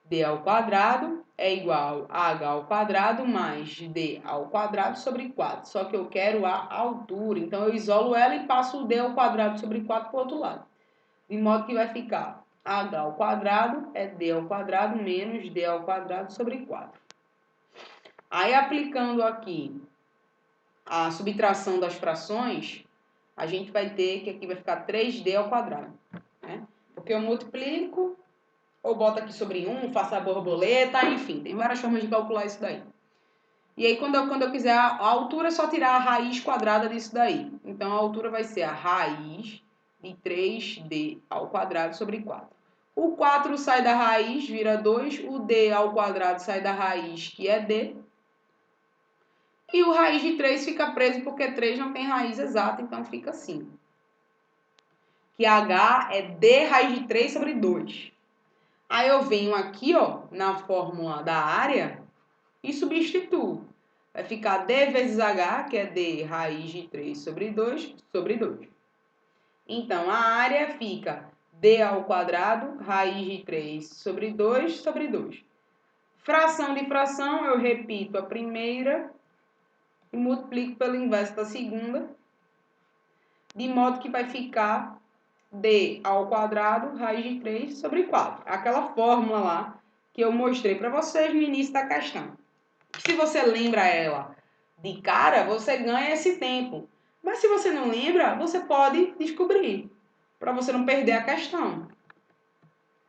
S1: D ao quadrado é igual a H ao quadrado mais D ao quadrado sobre 4. Só que eu quero a altura, então eu isolo ela e passo o D ao quadrado sobre 4 para o outro lado. De modo que vai ficar H ao quadrado é D ao quadrado menos D ao quadrado sobre 4. Aí, aplicando aqui a subtração das frações, a gente vai ter que aqui vai ficar 3D ao quadrado. Né? Porque eu multiplico, ou boto aqui sobre 1, faço a borboleta, enfim, tem várias formas de calcular isso daí. E aí, quando eu quiser a altura, é só tirar a raiz quadrada disso daí. Então, a altura vai ser a raiz de 3D ao quadrado sobre 4. O 4 sai da raiz, vira 2. O D ao quadrado sai da raiz, que é D. E o raiz de 3 fica preso porque 3 não tem raiz exata, então fica assim. Que H é D raiz de 3 sobre 2. Aí eu venho aqui, ó, na fórmula da área e substituo. Vai ficar D vezes H, que é D raiz de 3 sobre 2, sobre 2. Então, a área fica D ao quadrado, raiz de 3 sobre 2, sobre 2. Fração de fração, eu repito a primeira e multiplico pelo inverso da segunda, de modo que vai ficar D ao quadrado, raiz de 3 sobre 4. Aquela fórmula lá que eu mostrei para vocês no início da questão. Se você lembra ela de cara, você ganha esse tempo. Mas se você não lembra, você pode descobrir, para você não perder a questão.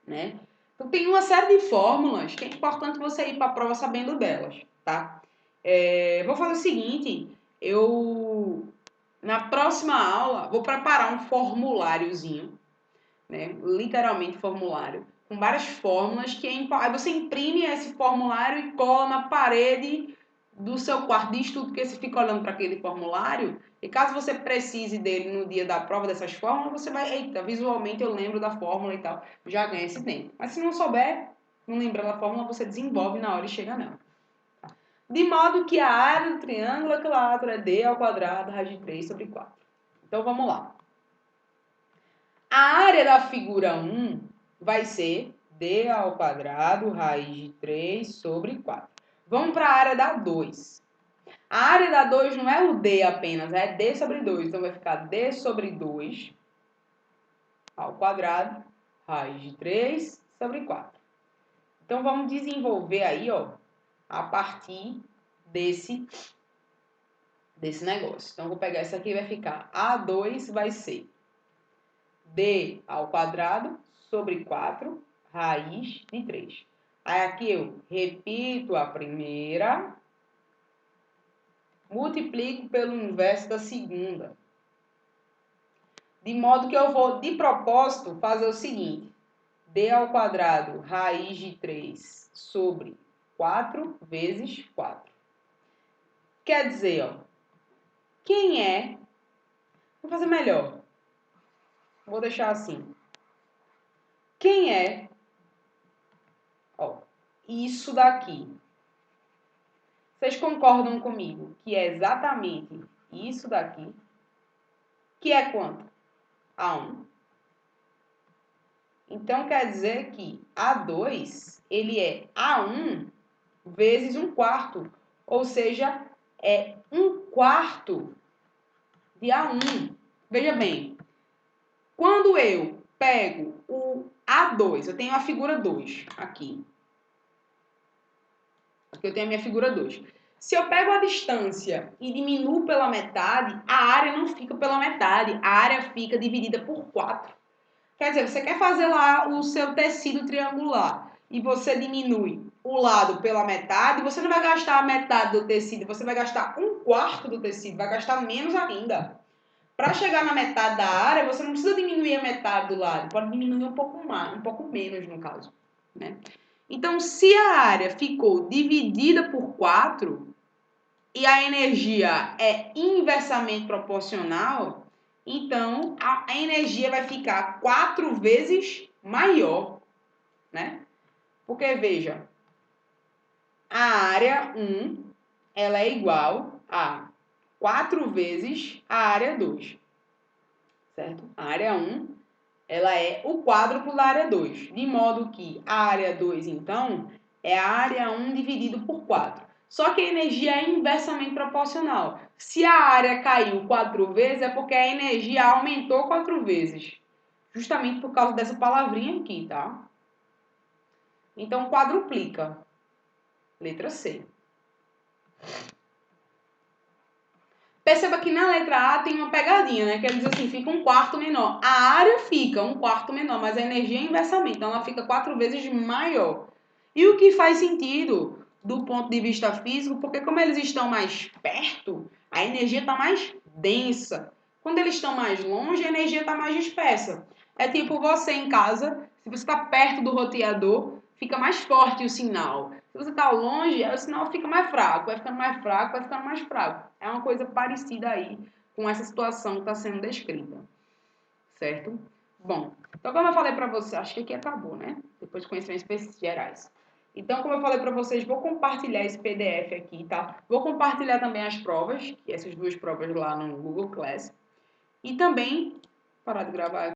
S1: Né? Então, tem uma série de fórmulas que é importante você ir para a prova sabendo delas. Tá? Vou fazer o seguinte, na próxima aula, vou preparar um formuláriozinho, né? Literalmente formulário, com várias fórmulas, aí você imprime esse formulário e cola na parede do seu quarto de estudo, porque você fica olhando para aquele formulário, e caso você precise dele no dia da prova dessas fórmulas, você vai, eita, visualmente eu lembro da fórmula e tal, já ganha esse tempo. Mas se não souber, não lembrar da fórmula, você desenvolve na hora e chega nela. De modo que a área do triângulo equilátero é D ao quadrado, raiz de 3 sobre 4. Então, vamos lá. A área da figura 1 vai ser D ao quadrado, raiz de 3 sobre 4. Vamos para a área da 2. A área da 2 não é o D apenas, é D sobre 2. Então, vai ficar D sobre 2 ao quadrado, raiz de 3 sobre 4. Então, vamos desenvolver aí, ó, a partir desse negócio. Então, vou pegar isso aqui e vai ficar A2 vai ser D ao quadrado sobre 4, raiz de 3. Aí aqui eu repito a primeira, multiplico pelo inverso da segunda. De modo que eu vou, de propósito, fazer o seguinte. D ao quadrado, raiz de 3 sobre 4 vezes 4. Quer dizer, ó, quem é... Vou fazer melhor. Vou deixar assim. Quem é, ó, isso daqui? Vocês concordam comigo que é exatamente isso daqui? Que é quanto? A1. Então, quer dizer que A2, ele é A1 vezes 1/4. Ou seja, é 1/4 de A1. Veja bem, quando eu pego o A2, eu tenho a figura 2 aqui. Aqui eu tenho a minha figura 2. Se eu pego a distância e diminuo pela metade, a área não fica pela metade, a área fica dividida por 4. Quer dizer, você quer fazer lá o seu tecido triangular e você diminui o lado pela metade, você não vai gastar a metade do tecido, você vai gastar 1/4 do tecido, vai gastar menos ainda. Para chegar na metade da área, você não precisa diminuir a metade do lado, pode diminuir um pouco mais, um pouco menos no caso, né? Então, se a área ficou dividida por 4 e a energia é inversamente proporcional, então a energia vai ficar 4 vezes maior, né? Porque, veja, a área 1, ela é igual a 4 vezes a área 2, certo? A área 1, ela é o quádruplo da área 2, de modo que a área 2, então, é a área 1 dividido por 4. Só que a energia é inversamente proporcional. Se a área caiu 4 vezes, é porque a energia aumentou 4 vezes. Justamente por causa dessa palavrinha aqui, tá? Então, quadruplica. Letra C. Perceba que na letra A tem uma pegadinha, né? Que ele diz assim, fica 1/4 menor. A área fica 1/4 menor, mas a energia é inversamente. Então, ela fica 4 vezes maior. E o que faz sentido do ponto de vista físico, porque como eles estão mais perto, a energia está mais densa. Quando eles estão mais longe, a energia está mais dispersa. É tipo você em casa, se você está perto do roteador, fica mais forte o sinal. Se você está longe, o sinal fica mais fraco, vai ficando mais fraco, vai ficando mais fraco. É uma coisa parecida aí com essa situação que está sendo descrita. Certo? Bom, então como eu falei para você, acho que aqui acabou, né? Depois de conhecimentos gerais. Então, como eu falei para vocês, vou compartilhar esse PDF aqui, tá? Vou compartilhar também as provas, essas 2 provas lá no Google Class. E também, parar de gravar aqui.